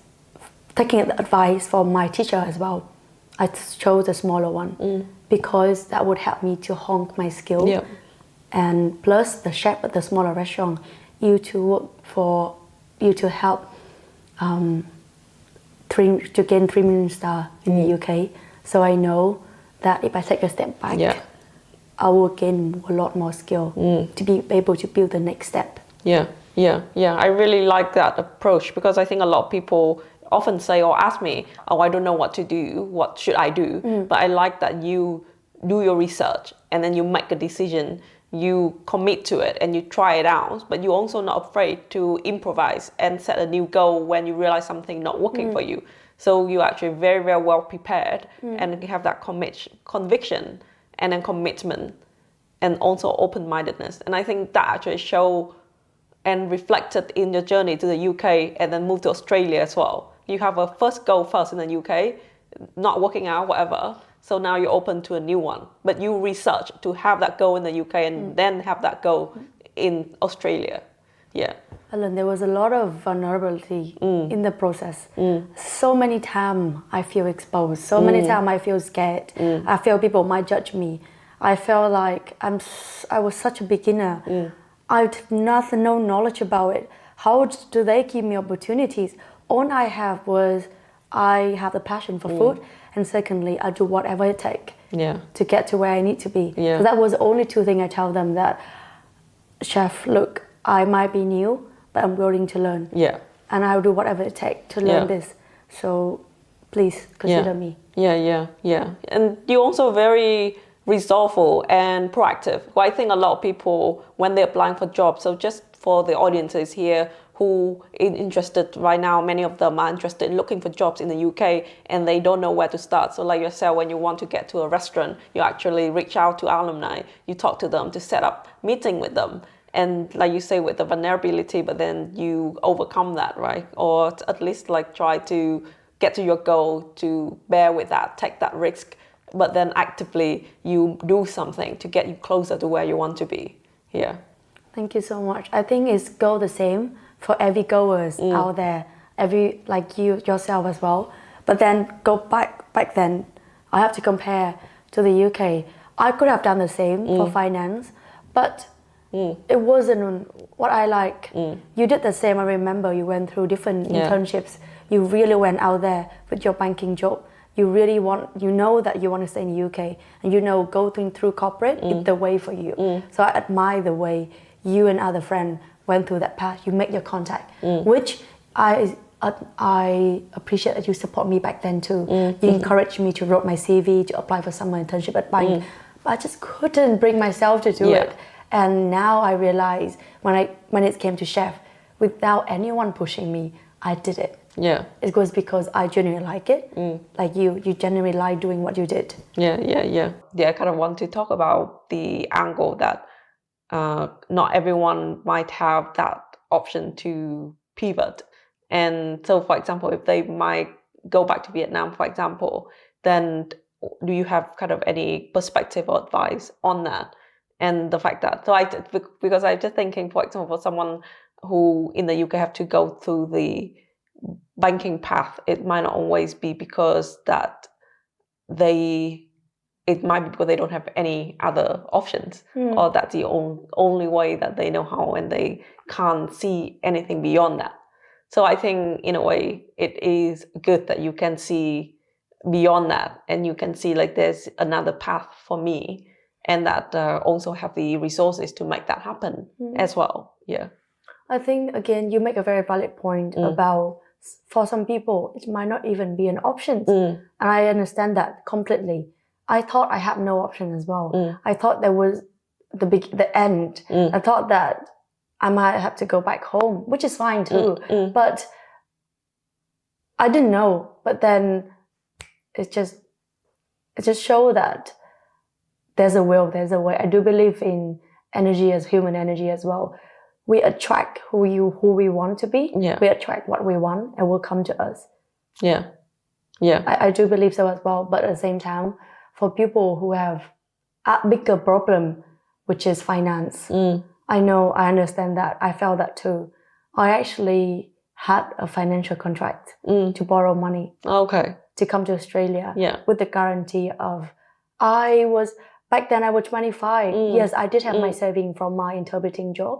taking the advice from my teacher as well, I chose a smaller one because that would help me to hone my skill. And plus the chef at the smaller restaurant, you to help to gain 3 million star in the UK. So I know that if I take a step back, I will gain a lot more skill to be able to build the next step. I really like that approach, because I think a lot of people often say or ask me, I don't know what to do, what should I do? But I like that you do your research and then you make a decision, you commit to it and you try it out, but you're also not afraid to improvise and set a new goal when you realize something not working for you. So you're actually very, very well prepared, and you have that conviction and then commitment and also open-mindedness. And I think that actually show and reflected in your journey to the UK and then move to Australia as well. You have a first goal first in the UK, not working out, whatever. So now you're open to a new one. But you research to have that goal in the UK and then have that goal in Australia. Ellen, there was a lot of vulnerability in the process. So many times I feel exposed. So many times I feel scared. I feel people might judge me. I felt like I was such a beginner. I have no knowledge about it. How do they give me opportunities? All I have was I have the passion for food, and secondly, I do whatever it takes to get to where I need to be. So that was the only two things I tell them, that chef, look, I might be new, but I'm willing to learn. And I'll do whatever it takes to learn this. So please consider me. And you're also very resourceful and proactive. Well, I think a lot of people, when they're applying for jobs, so just for the audiences here who are interested right now, many of them are interested in looking for jobs in the UK and they don't know where to start. So like yourself, when you want to get to a restaurant, you actually reach out to alumni, you talk to them to set up meeting with them. And like you say, with the vulnerability, but then you overcome that, right? Or at least like try to get to your goal, to bear with that, take that risk, but then actively you do something to get you closer to where you want to be. Thank you so much. I think it's go the same for every goers out there, every like you yourself as well. But then go back then, I have to compare to the UK. I could have done the same for finance, but it wasn't what I like. You did the same. I remember you went through different internships. You really went out there with your banking job. You really know that you want to stay in the UK, and going through corporate is the way for you. So I admire the way you and other friends went through that path. You make your contact, which I appreciate that you support me back then too. You encouraged me to write my CV to apply for summer internship at bank, but I just couldn't bring myself to do it. And now I realize when it came to chef, without anyone pushing me, I did it. It was because I genuinely like it. Like you genuinely like doing what you did. I kind of want to talk about the angle that not everyone might have that option to pivot. And so, for example, if they might go back to Vietnam, for example, then do you have kind of any perspective or advice on that? And the fact that, because I'm just thinking, for example, for someone who in the UK have to go through the banking path, it might not always be because that it might be because they don't have any other options, or that's the only way that they know how, and they can't see anything beyond that. So I think in a way it is good that you can see beyond that, and you can see like there's another path for me, and that also have the resources to make that happen as well. Yeah. I think again you make a very valid point about, for some people it might not even be an option, and I understand that completely. I thought I had no option as well. I thought there was the end. I thought that I might have to go back home, which is fine too. But I didn't know. But then it just showed that there's a will, there's a way. I do believe in energy as human energy as well. We attract who we want to be. Yeah. We attract what we want, and will come to us. Yeah. Yeah. I do believe so as well. But at the same time, for people who have a bigger problem, which is finance, I understand that. I felt that too. I actually had a financial contract to borrow money. Okay. To come to Australia. Yeah. With the guarantee of, back then I was 25. Yes, I did have my saving from my interpreting job.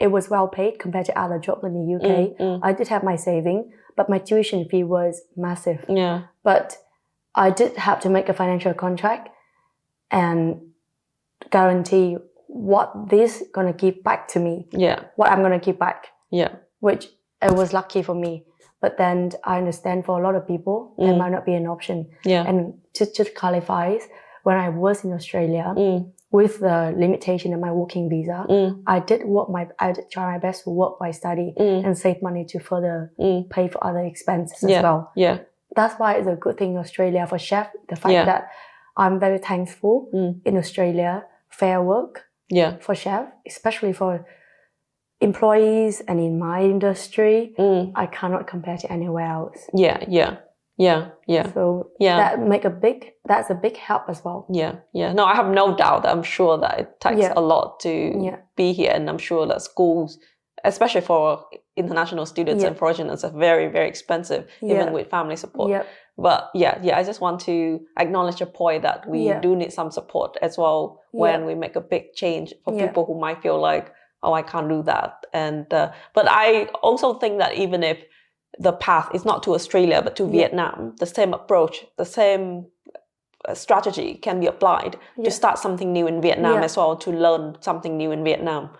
It was well paid compared to other jobs in the UK. I did have my saving, but my tuition fee was massive. Yeah. But I did have to make a financial contract and guarantee what this gonna give back to me. Yeah. What I'm gonna give back. Yeah. Which it was lucky for me. But then I understand for a lot of people, that might not be an option. Yeah. And to clarify, when I was in Australia, with the limitation of my working visa, I did try my best to work by study and save money to further pay for other expenses as well. Yeah. That's why it's a good thing in Australia for chef. The fact that I'm very thankful in Australia, fair work for chef, especially for employees and in my industry, I cannot compare to anywhere else. Yeah. So that's a big help as well. Yeah. No, I have no doubt that I'm sure that it takes a lot to be here, and I'm sure that schools, especially for international students and foreigners, are very, very expensive, even with family support. But I just want to acknowledge your point that we do need some support as well when we make a big change for people who might feel like, oh, I can't do that. And but I also think that even if the path is not to Australia but to Vietnam, the same approach, the same strategy can be applied to start something new in Vietnam as well, to learn something new in Vietnam.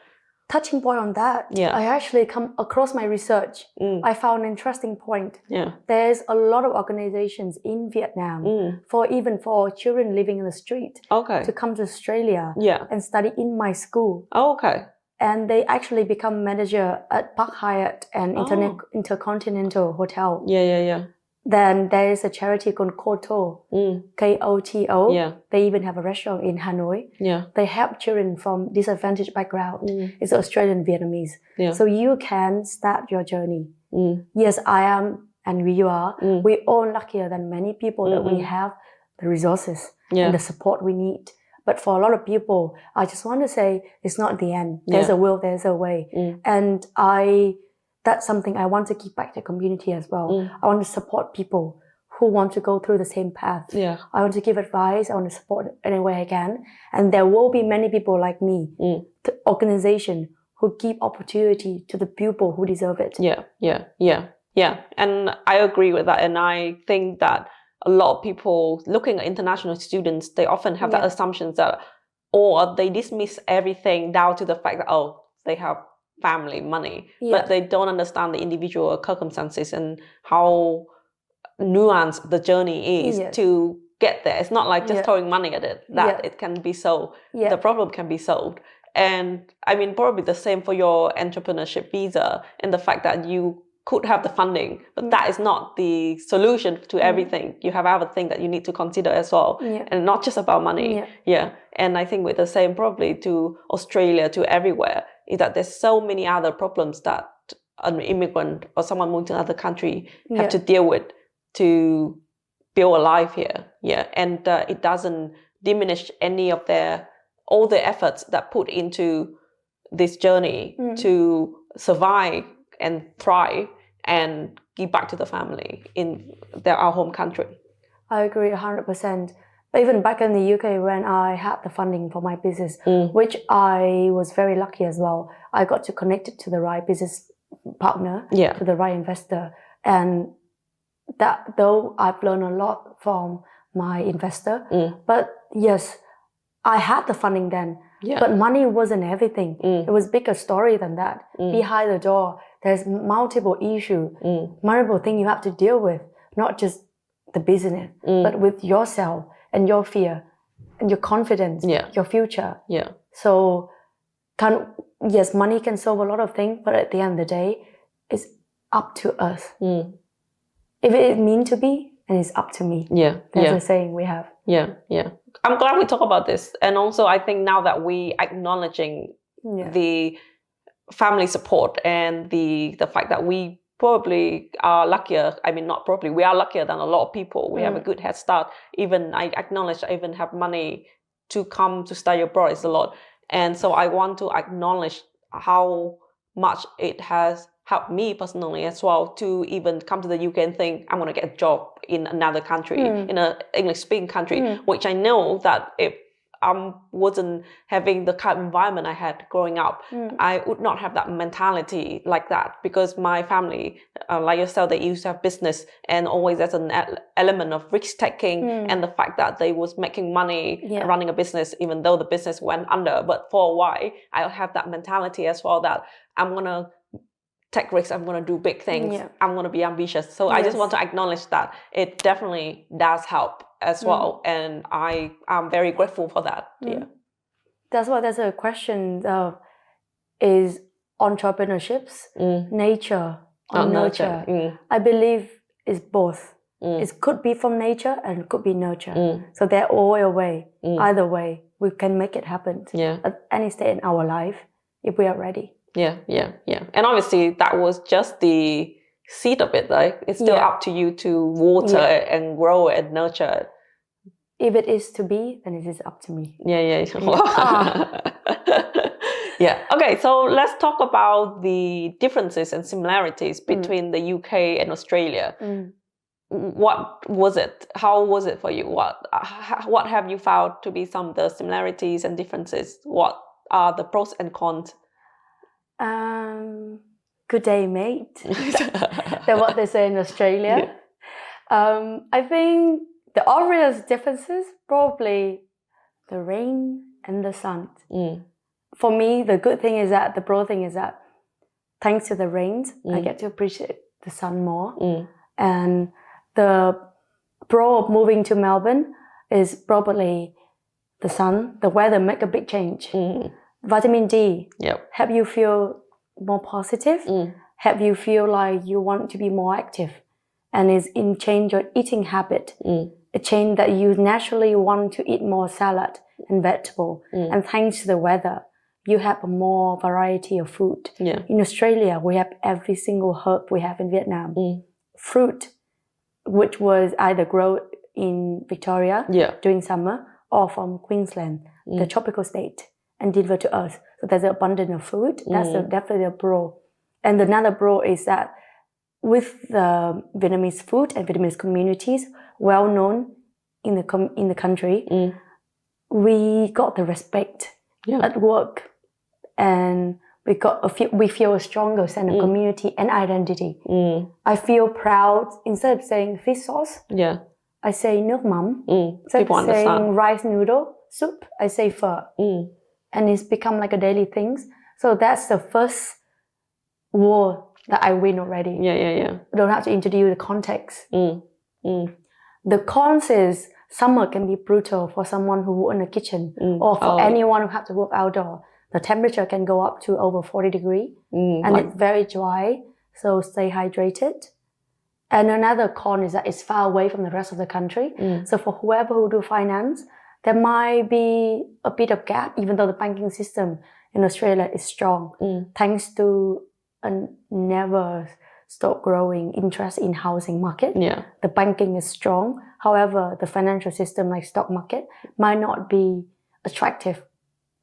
Touching point on that, I actually come across my research. I found an interesting point. There's a lot of organizations in Vietnam for children living in the street to come to Australia and study in my school. And they actually become manager at Park Hyatt and Intercontinental Hotel. Then there is a charity called Koto, Koto. They even have a restaurant in Hanoi. They help children from disadvantaged background. It's Australian Vietnamese. So you can start your journey. Yes, I am, and you are. We're all luckier than many people that we have the resources and the support we need. But for a lot of people, I just want to say it's not the end. There's a will, there's a way. And that's something I want to give back to the community as well. I want to support people who want to go through the same path. I want to give advice. I want to support any way I can. And there will be many people like me, the organization who give opportunity to the people who deserve it. Yeah. And I agree with that. And I think that a lot of people looking at international students, they often have that assumptions that, or they dismiss everything down to the fact that, oh, they have family, money, but they don't understand the individual circumstances and how nuanced the journey is to get there. It's not like just throwing money at it, that it can be solved. The problem can be solved. And I mean, probably the same for your entrepreneurship visa, and the fact that you could have the funding, but that is not the solution to everything. You have other things that you need to consider as well, and not just about money. And I think with the same probably to Australia, to everywhere, is that there's so many other problems that an immigrant or someone moving to another country have to deal with to build a life here. And it doesn't diminish any of all the efforts that put into this journey to survive and thrive. and give back to the family in our home country. I agree 100%. But even back in the UK, when I had the funding for my business, which I was very lucky as well, I got to connect it to the right business partner, to the right investor. And that, though I've learned a lot from my investor, but yes, I had the funding then, but money wasn't everything. It was bigger story than that. Behind the door, there's multiple issues, multiple things you have to deal with, not just the business, but with yourself and your fear and your confidence, your future. So, yes, money can solve a lot of things, but at the end of the day, it's up to us. If it is meant to be, and it's up to me. That's a saying we have. I'm glad we talk about this. And also, I think now that we acknowledging the family support and the fact that we probably are luckier. I mean, not probably, we are luckier than a lot of people. We have a good head start. Even I acknowledge I even have money to come to study abroad is a lot. And so I want to acknowledge how much it has helped me personally as well to even come to the UK and think I'm going to get a job in another country, in an English-speaking country, which I know that if I wasn't having the kind of environment I had growing up, I would not have that mentality like that, because my family, like yourself, they used to have business, and always there's an element of risk-taking and the fact that they was making money running a business, even though the business went under. But for a while, I have that mentality as well that I'm going to take risks, I'm going to do big things, I'm going to be ambitious. So I just want to acknowledge that it definitely does help as well, and I am very grateful for that. That's why there's a question of, is entrepreneurships nature or nurture? I believe it's both. It could be from nature and it could be nurture. So they're all a way. Either way, we can make it happen at any stage in our life if we are ready. And obviously that was just the seed of it, right? It's still up to you to water it and grow it and nurture it. If it is to be, then it is up to me. Okay, so let's talk about the differences and similarities between the UK and Australia. What was it? How was it for you? What have you found to be some of the similarities and differences? What are the pros and cons? Good day, mate. That's what they say in Australia. I think the obvious differences, probably the rain and the sun. For me, the good thing is that, the pro thing is that, thanks to the rains, I get to appreciate the sun more. And the pro of moving to Melbourne is probably the sun. The weather make a big change. Vitamin D help you feel more positive, help you feel like you want to be more active, and it's in change your eating habit. A change that you naturally want to eat more salad and vegetable. And thanks to the weather, you have a more variety of food. In Australia, we have every single herb we have in Vietnam. Fruit, which was either grown in Victoria during summer or from Queensland, the tropical state, and delivered to us. So there's an abundance of food. That's definitely a pro. And another pro is that with the Vietnamese food and Vietnamese communities, well known in the country, we got the respect at work, and we feel a stronger sense of community and identity. I feel proud. Instead of saying fish sauce, I say nước mắm. Instead of saying rice noodle soup, I say phở. And it's become like a daily thing. So that's the first war that I win already. I don't have to introduce the context. The cons is summer can be brutal for someone who works in a kitchen, or for anyone who has to work outdoor. The temperature can go up to over 40 degrees, and it's very dry, so stay hydrated. And another con is that it's far away from the rest of the country. So for whoever who do finance, there might be a bit of gap, even though the banking system in Australia is strong, thanks to a never stop growing interest in housing market. The banking is strong. However, the financial system like stock market might not be attractive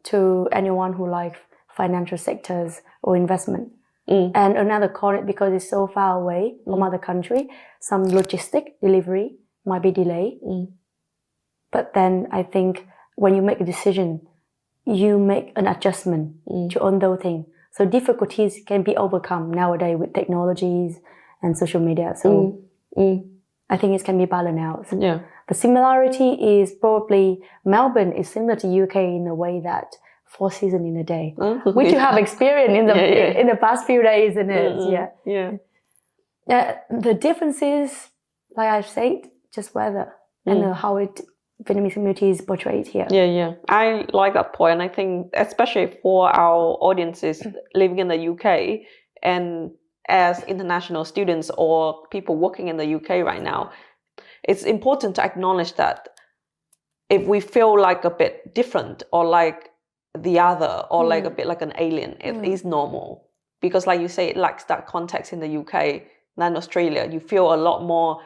to anyone who likes financial sectors or investment. And another call it because it's so far away from other country. Some logistic delivery might be delayed. But then I think when you make a decision, you make an adjustment to all those things. So difficulties can be overcome nowadays with technologies and social media. So I think it can be balanced out. Yeah. The similarity is probably Melbourne is similar to UK in the way that 4 seasons in a day, which you have experienced in the past few days, isn't it? The difference is, like I've said, just weather and how Vietnamese community is portrayed here. I like that point, and I think especially for our audiences living in the UK and as international students or people working in the UK right now, it's important to acknowledge that if we feel like a bit different or like the other or like a bit like an alien, it is normal. Because like you say, it lacks that context in the UK than Australia. You feel a lot more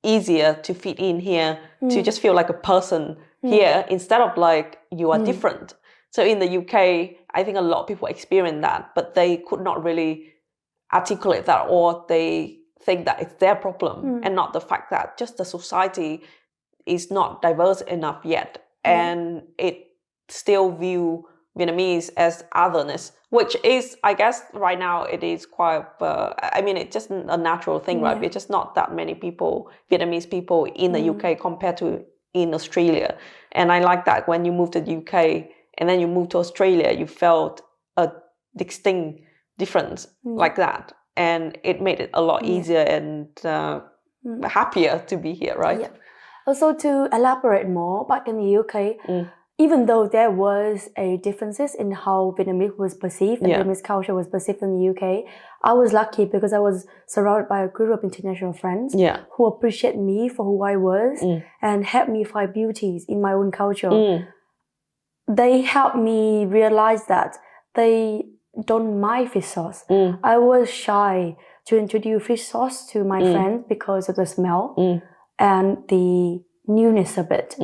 easier to fit in here, to just feel like a person here instead of like you are different. So in the UK, I think a lot of people experience that, but they could not really articulate that, or they think that it's their problem and not the fact that just the society is not diverse enough yet, and it still view Vietnamese as otherness, which is, I guess, right now it is quite. It's just a natural thing, right? It's just not that many people, Vietnamese people, in the UK compared to in Australia, and I like that when you moved to the UK and then you moved to Australia, you felt a distinct difference like that, and it made it a lot easier and happier to be here, right? Also, to elaborate more, back in the UK, even though there was a differences in how Vietnamese was perceived and Vietnamese culture was perceived in the UK, I was lucky because I was surrounded by a group of international friends who appreciate me for who I was and helped me find beauties in my own culture. They helped me realize that they don't mind fish sauce. I was shy to introduce fish sauce to my friends because of the smell and the newness of it.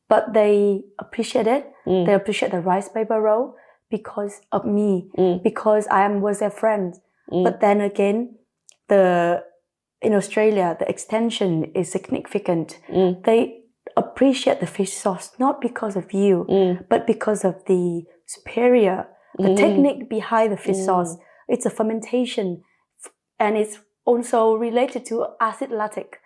But they appreciate it. They appreciate the rice paper roll because of me, because I was their friend. But then again, in Australia, the extension is significant. They appreciate the fish sauce not because of you, but because of the superior, the technique behind the fish sauce. It's a fermentation, and it's also related to acid lactic,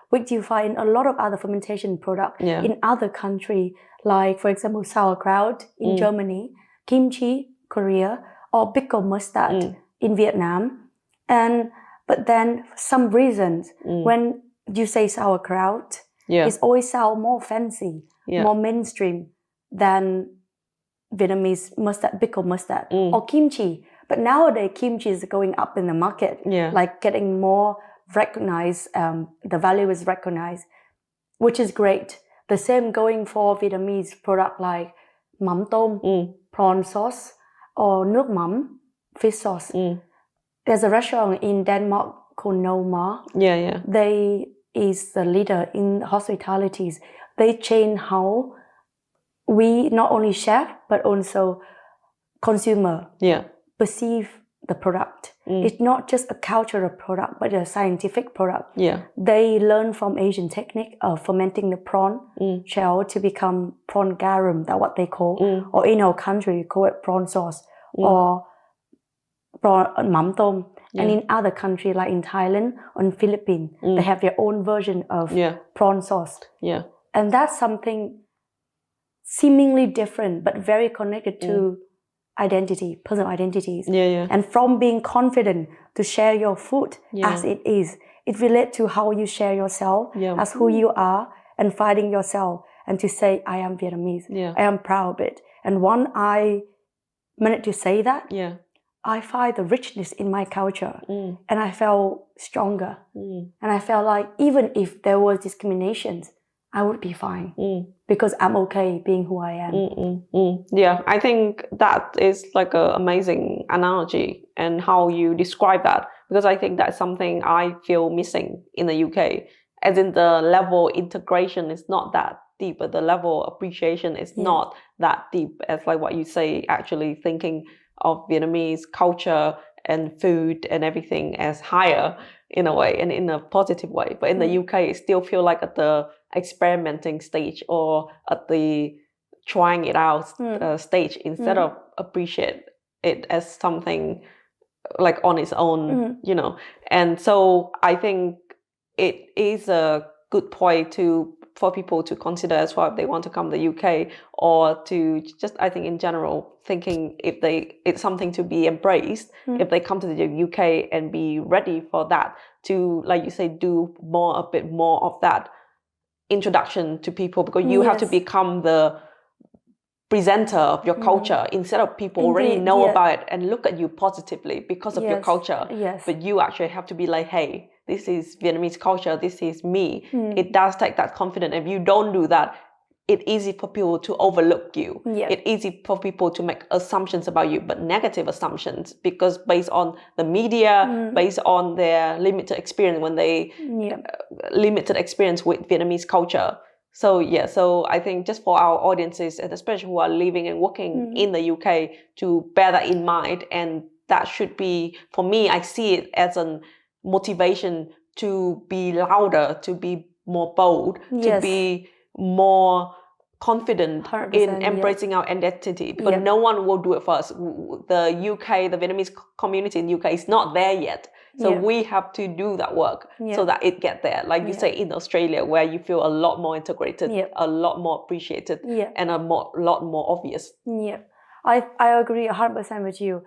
which you find in a lot of other fermentation products in other countries, like, for example, sauerkraut in Germany, kimchi, Korea, or pickle mustard in Vietnam. But then, for some reasons, when you say sauerkraut, it always sounds more fancy, more mainstream than Vietnamese mustard, pickle mustard, or kimchi. But nowadays, kimchi is going up in the market, like getting more recognized, the value is recognized, which is great. The same going for Vietnamese product like mắm tôm, prawn sauce, or nước mắm, fish sauce. There's a restaurant in Denmark called Noma. They is the leader in hospitalities. They change how we, not only chef, but also consumer, perceive the product. It's not just a cultural product, but a scientific product. They learn from Asian technique of fermenting the prawn shell to become prawn garum, that's what they call. Or in our country, we call it prawn sauce or prawn mắm tôm. And in other countries, like in Thailand or in Philippines, they have their own version of prawn sauce. And that's something seemingly different, but very connected to identity, personal identities. And from being confident to share your food as it is, it relates to how you share yourself as who you are and finding yourself, and to say, I am Vietnamese. I am proud of it. And when I managed to say that, I find the richness in my culture, and I felt stronger. And I felt like even if there was discriminations, I would be fine because I'm okay being who I am. Yeah, I think that is like an amazing analogy and how you describe that, because I think that's something I feel missing in the UK. As in, the level integration is not that deep, but the level appreciation is not that deep as like what you say, actually thinking of Vietnamese culture and food and everything as higher in a way and in a positive way. But in the UK, it still feel like at the experimenting stage or at the trying it out stage instead of appreciate it as something like on its own, you know. And so I think it is a good point for people to consider as well if they want to come to the UK, or to just, I think in general, thinking it's something to be embraced if they come to the UK and be ready for that, to, like you say, do a bit more of that introduction to people, because you have to become the presenter of your culture instead of people already know about it and look at you positively because of your culture. But you actually have to be like, hey, this is Vietnamese culture, this is me. It does take that confidence. If you don't do that, it's easy for people to overlook you. It's easy for people to make assumptions about you, but negative assumptions, because based on the media, based on their limited experience limited experience with Vietnamese culture. So so I think just for our audiences, and especially who are living and working in the UK, to bear that in mind. And that should be, for me, I see it as a motivation to be louder, to be more bold, to be more confident in embracing our identity, because no one will do it for us. The UK, the Vietnamese community in UK is not there yet. So we have to do that work so that it get there. Like you say, in Australia, where you feel a lot more integrated, a lot more appreciated, and a lot more obvious. I agree 100% with you.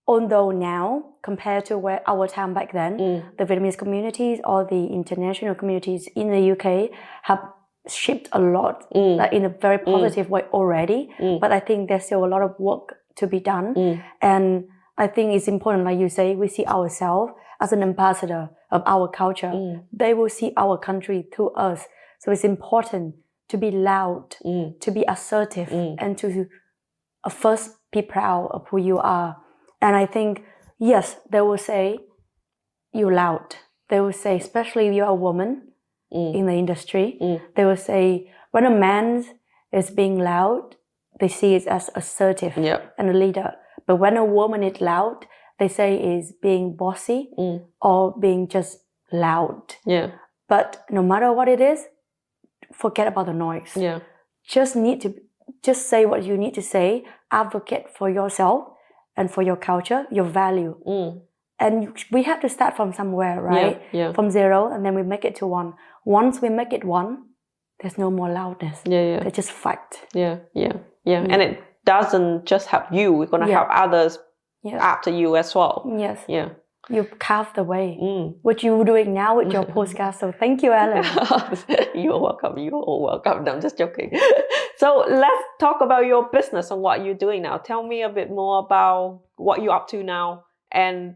Although now, compared to where our time back then, the Vietnamese communities or the international communities in the UK have shifted a lot, like in a very positive way already. But I think there's still a lot of work to be done. And I think it's important, like you say, we see ourselves as an ambassador of our culture. They will see our country through us. So it's important to be loud, to be assertive, and to first be proud of who you are. And I think, yes, they will say, you're loud. They will say, especially if you're a woman in the industry, they will say, when a man is being loud, they see it as assertive and a leader. But when a woman is loud, they say is being bossy or being just loud. But no matter what it is, forget about the noise. Just say what you need to say. Advocate for yourself and for your culture, your value. And we have to start from somewhere, right? From zero, and then we make it to one. Once we make it one, there's no more loudness. They just fight. And it doesn't just help you, we're going to help others after you as well. You carve the way, what you're doing now with your podcast. So thank you, Ellen. You're welcome. You're all welcome. No, I'm just joking. So let's talk about your business and what you're doing now. Tell me a bit more about what you're up to now and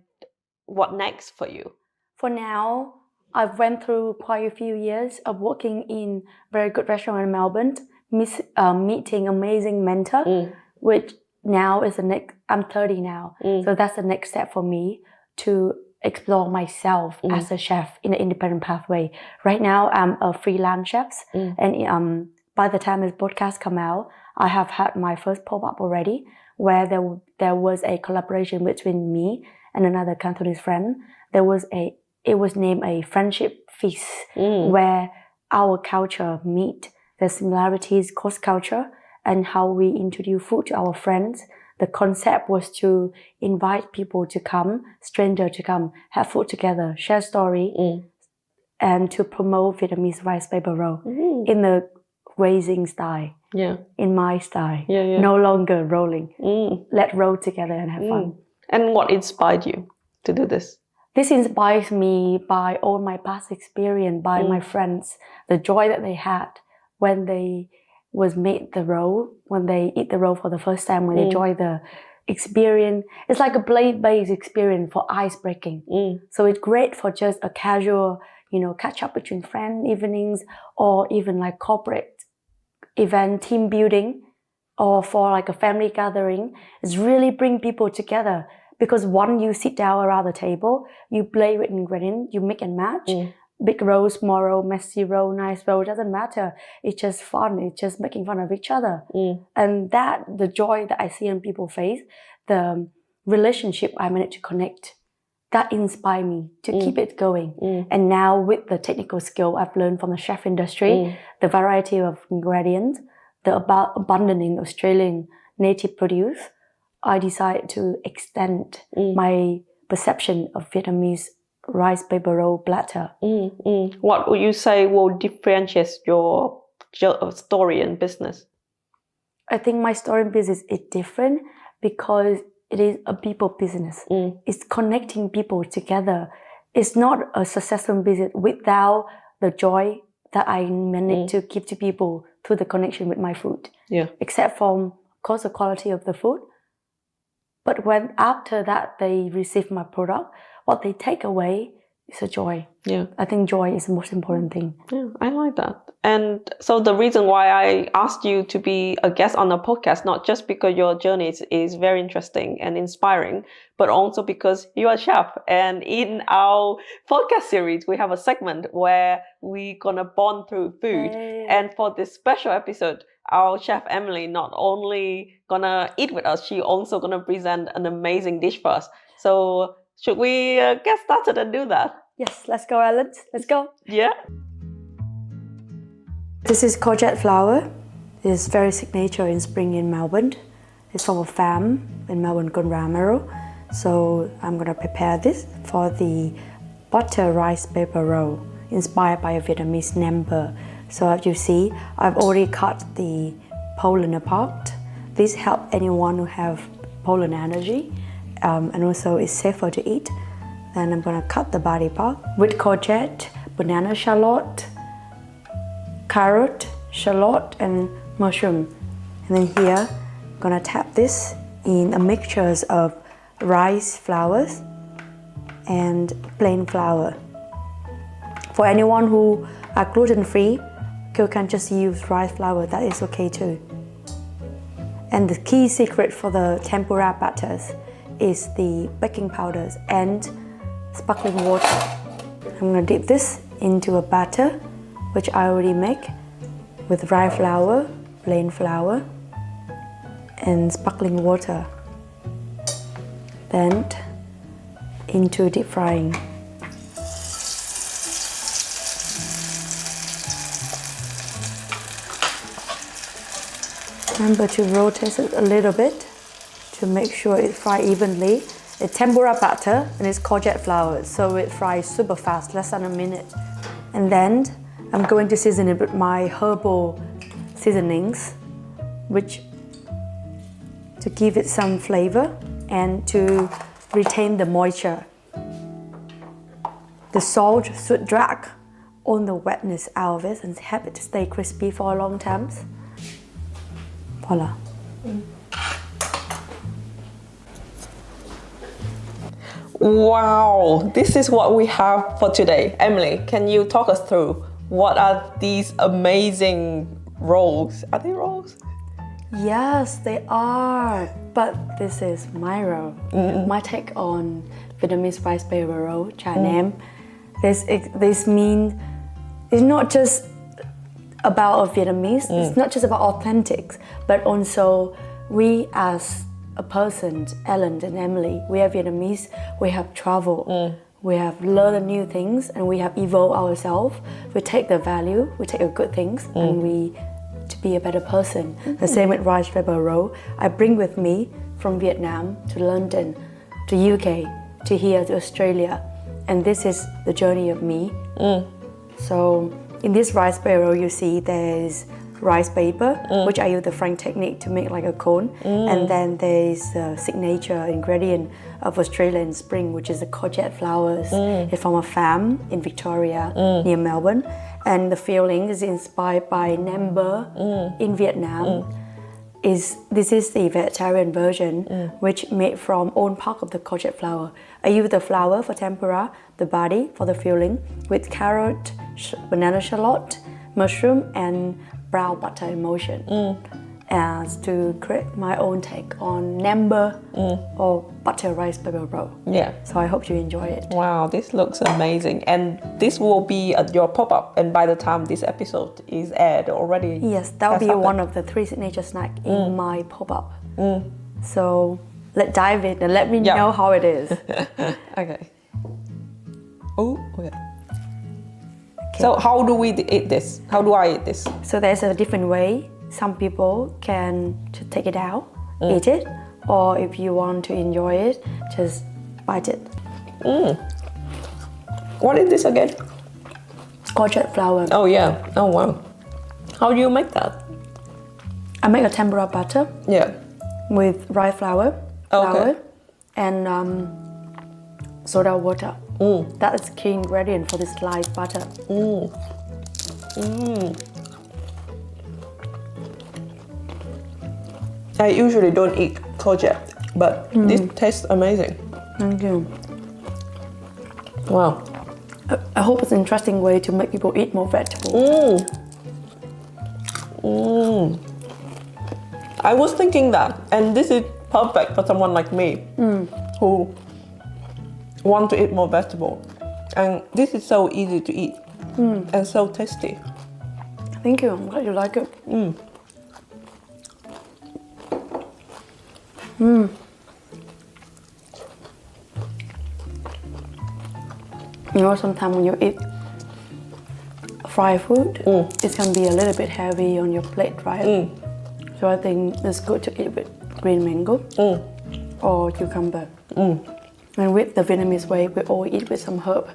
what next for you. For now, I've went through quite a few years of working in very good restaurant in Melbourne, meeting amazing mentor, which now is the next. I'm 30 now, so that's the next step for me to explore myself as a chef in an independent pathway. Right now, I'm a freelance chef, and by the time this podcast come out, I have had my first pop-up already, where there was a collaboration between me and another Cantonese friend. It was named a friendship feast, where our culture meet the similarities, cross culture, and how we introduce food to our friends. The concept was to invite people to come, strangers to come, have food together, share story, and to promote Vietnamese rice paper roll in the grazing style, in my style, no longer rolling. Let's roll together and have fun. And what inspired you to do this? This inspires me by all my past experience, by my friends, the joy that they had when they made the roll, when they eat the roll for the first time, when they enjoy the experience. It's like a play-based experience for ice breaking. So it's great for just a casual, catch up between friend evenings, or even like corporate event, team building, or for like a family gathering. It's really bring people together, because one, you sit down around the table, you play with ingredients, you mix and match. Big roll, small roll, messy roll, nice roll, doesn't matter. It's just fun. It's just making fun of each other. And the joy that I see in people's face, the relationship I managed to connect. That inspired me to keep it going. And now with the technical skill I've learned from the chef industry, the variety of ingredients, the abundant in Australian native produce, I decided to extend my perception of Vietnamese rice paper roll platter. What would you say will differentiate your story and business? I think my story in business is different because it is a people business. It's connecting people together. It's not a successful business without the joy that I manage to give to people through the connection with my food. Yeah. Except from, of course, the quality of the food. But when after that they receive my product, what they take away is a joy. Yeah. I think joy is the most important thing. Yeah, I like that. And so the reason why I asked you to be a guest on the podcast, not just because your journey is very interesting and inspiring, but also because you are a chef. And in our podcast series, we have a segment where we're gonna bond through food. And for this special episode, our chef Emily not only gonna eat with us, she also gonna present an amazing dish for us. So should we get started and do that? Yes, let's go, Ellen. Let's go. Yeah. This is courgette flour. It's very signature in spring in Melbourne. It's from a farm in Melbourne called Ramaro. So I'm gonna prepare this for the butter rice paper roll inspired by a Vietnamese number. So as you see, I've already cut the pollen apart. This helps anyone who have pollen allergy, and also it's safer to eat. Then I'm gonna cut the body part with courgette, banana shallot, carrot, shallot, and mushroom. And then here, I'm gonna tap this in a mixture of rice flours and plain flour. For anyone who are gluten-free, you can just use rice flour, that is okay too. And the key secret for the tempura batters is the baking powders and sparkling water. I'm gonna dip this into a batter, which I already make with rye flour, plain flour, and sparkling water. Then into deep frying. Remember to rotate it a little bit to make sure it fries evenly. It's tempura batter and it's courgette flour, so it fries super fast, less than a minute. And then I'm going to season it with my herbal seasonings, which to give it some flavor and to retain the moisture. The salt should drag all the wetness out of it and help it to stay crispy for a long time. Voila. Wow, this is what we have for today. Emily, can you talk us through what are these amazing rolls? Are they rolls? Yes, they are. But this is my roll. My take on Vietnamese rice paper roll, chai nam. This means it's not just about Vietnamese. It's not just about authentic, but also we as a person, Ellen and Emily, we are Vietnamese. We have traveled. We have learned new things, and we have evolved ourselves. We take the value, we take the good things, and we to be a better person. The same with rice paper roll. I bring with me from Vietnam to London, to UK, to here to Australia, and this is the journey of me. So in this rice paper roll, you see there's rice paper, which I use the French technique to make like a cone, and then there's the signature ingredient of Australian spring, which is the courgette flowers. It's from a farm in Victoria near Melbourne, and the filling is inspired by number in Vietnam. This is the vegetarian version, which made from own part of the courgette flower. I use the flour for tempura, the body for the filling, with carrot, banana shallot, mushroom, and brown butter emulsion, as to create my own take on number or butter rice paper roll. Yeah. So I hope you enjoy it. Wow, this looks amazing. And this will be at your pop-up, and by the time this episode is aired already. Yes, that will be one of the 3 signature snacks in my pop-up. So let's dive in and let me Yeah. know how it is. Okay. Oh, okay. So how do we eat this? How do I eat this? So there's a different way. Some people can just take it out, eat it, or if you want to enjoy it, just bite it. What is this again? Courgette flour. Oh yeah. Oh wow. How do you make that? I make a tempura batter Yeah. with rye flour, Okay. and soda water. That is key ingredient for this live butter. I usually don't eat courgette, but this tastes amazing. Thank you. Wow. I hope it's an interesting way to make people eat more vegetables. I was thinking that, and this is perfect for someone like me who want to eat more vegetable. And this is so easy to eat and so tasty. Thank you. I'm glad you like it. You know, sometimes when you eat fried food, it can be a little bit heavy on your plate, right? So I think it's good to eat with green mango or cucumber. And with the Vietnamese way, we all eat with some herb.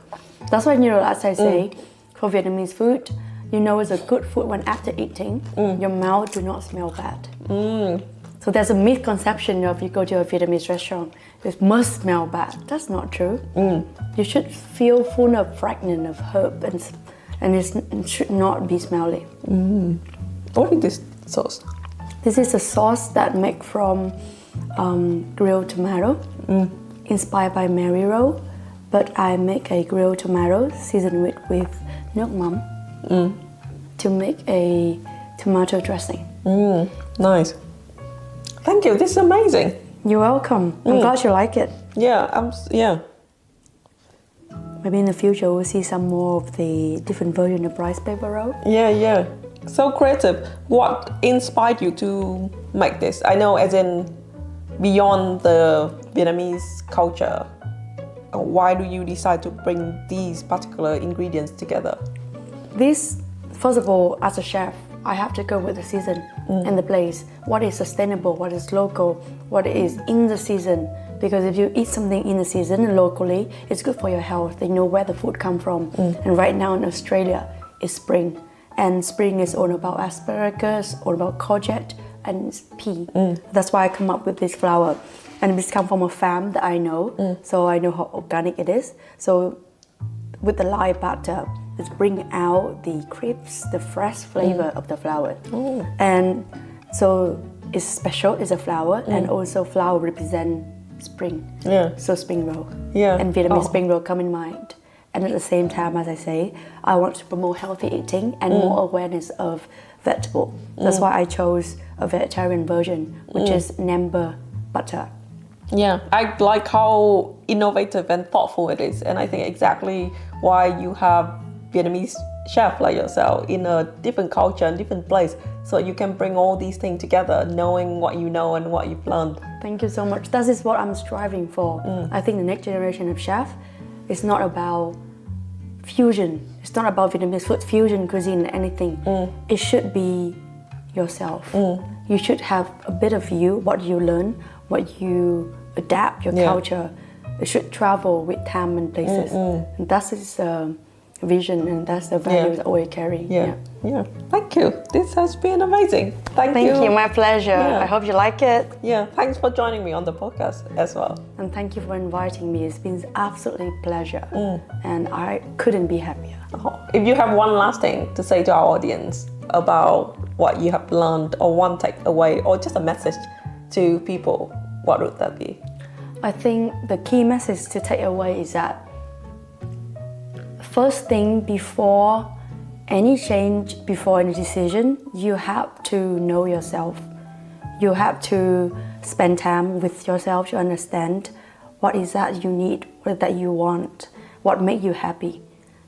That's why, you know, as I say, for Vietnamese food, you know it's a good food when after eating, your mouth do not smell bad. So there's a misconception of you go to a Vietnamese restaurant, it must smell bad. That's not true. You should feel full of fragrance of herb and it should not be smelly. What is this sauce? This is a sauce that made from grilled tomato, inspired by Mary roll, but I make a grilled tomato seasoned with nước mắm to make a tomato dressing. Nice. Thank you. This is amazing. You're welcome. I'm glad you like it. Yeah. Yeah. Maybe in the future we'll see some more of the different version of rice paper roll. Yeah. So creative. What inspired you to make this? I know, as in beyond the Vietnamese culture, why do you decide to bring these particular ingredients together? This, first of all, as a chef, I have to go with the season and the place. What is sustainable, what is local, what is in the season. Because if you eat something in the season and locally, it's good for your health. You know where the food comes from. And right now in Australia, it's spring. And spring is all about asparagus, all about courgette, and pea. That's why I come up with this flour. And this comes from a farm that I know, so I know how organic it is. So with the live butter, it's bring out the crisp, the fresh flavor of the flour. And so it's special, it's a flour, and also flour represent spring. So spring roll. And Vietnamese spring roll come in mind. And at the same time, as I say, I want to promote healthy eating and more awareness of vegetable. That's why I chose a vegetarian version, which is Namber butter. Yeah, I like how innovative and thoughtful it is, and I think exactly why you have Vietnamese chef like yourself in a different culture and different place, so you can bring all these things together, knowing what you know and what you've learned. Thank you so much. That is what I'm striving for. I think the next generation of chef is not about fusion. It's not about Vietnamese food, fusion cuisine, anything. It should be yourself. You should have a bit of you, what you learn, what you adapt, your culture. It should travel with time and places. And that is vision, and that's the values that we carry. Yeah. Thank you. This has been amazing. Thank you. My pleasure. I hope you like it. Yeah, thanks for joining me on the podcast as well. And thank you for inviting me. It's been absolutely pleasure. And I couldn't be happier. If you have one last thing to say to our audience about what you have learned, or one takeaway, or just a message to people, what would that be? I think the key message to take away is that first thing, before any change, before any decision, you have to know yourself. You have to spend time with yourself to understand what is that you need, what is that you want, what makes you happy.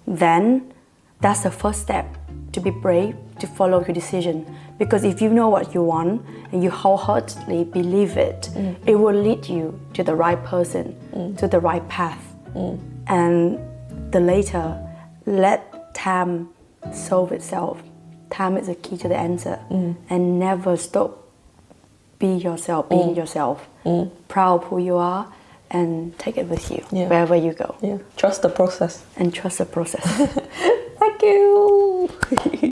Then That's the first step, to be brave, to follow your decision. Because if you know what you want and you wholeheartedly believe it, it will lead you to the right person, to the right path. And the later, let time solve itself. Time is the key to the answer. And never stop being yourself, proud of who you are, and take it with you wherever you go. Trust the process. And trust the process. Thank you.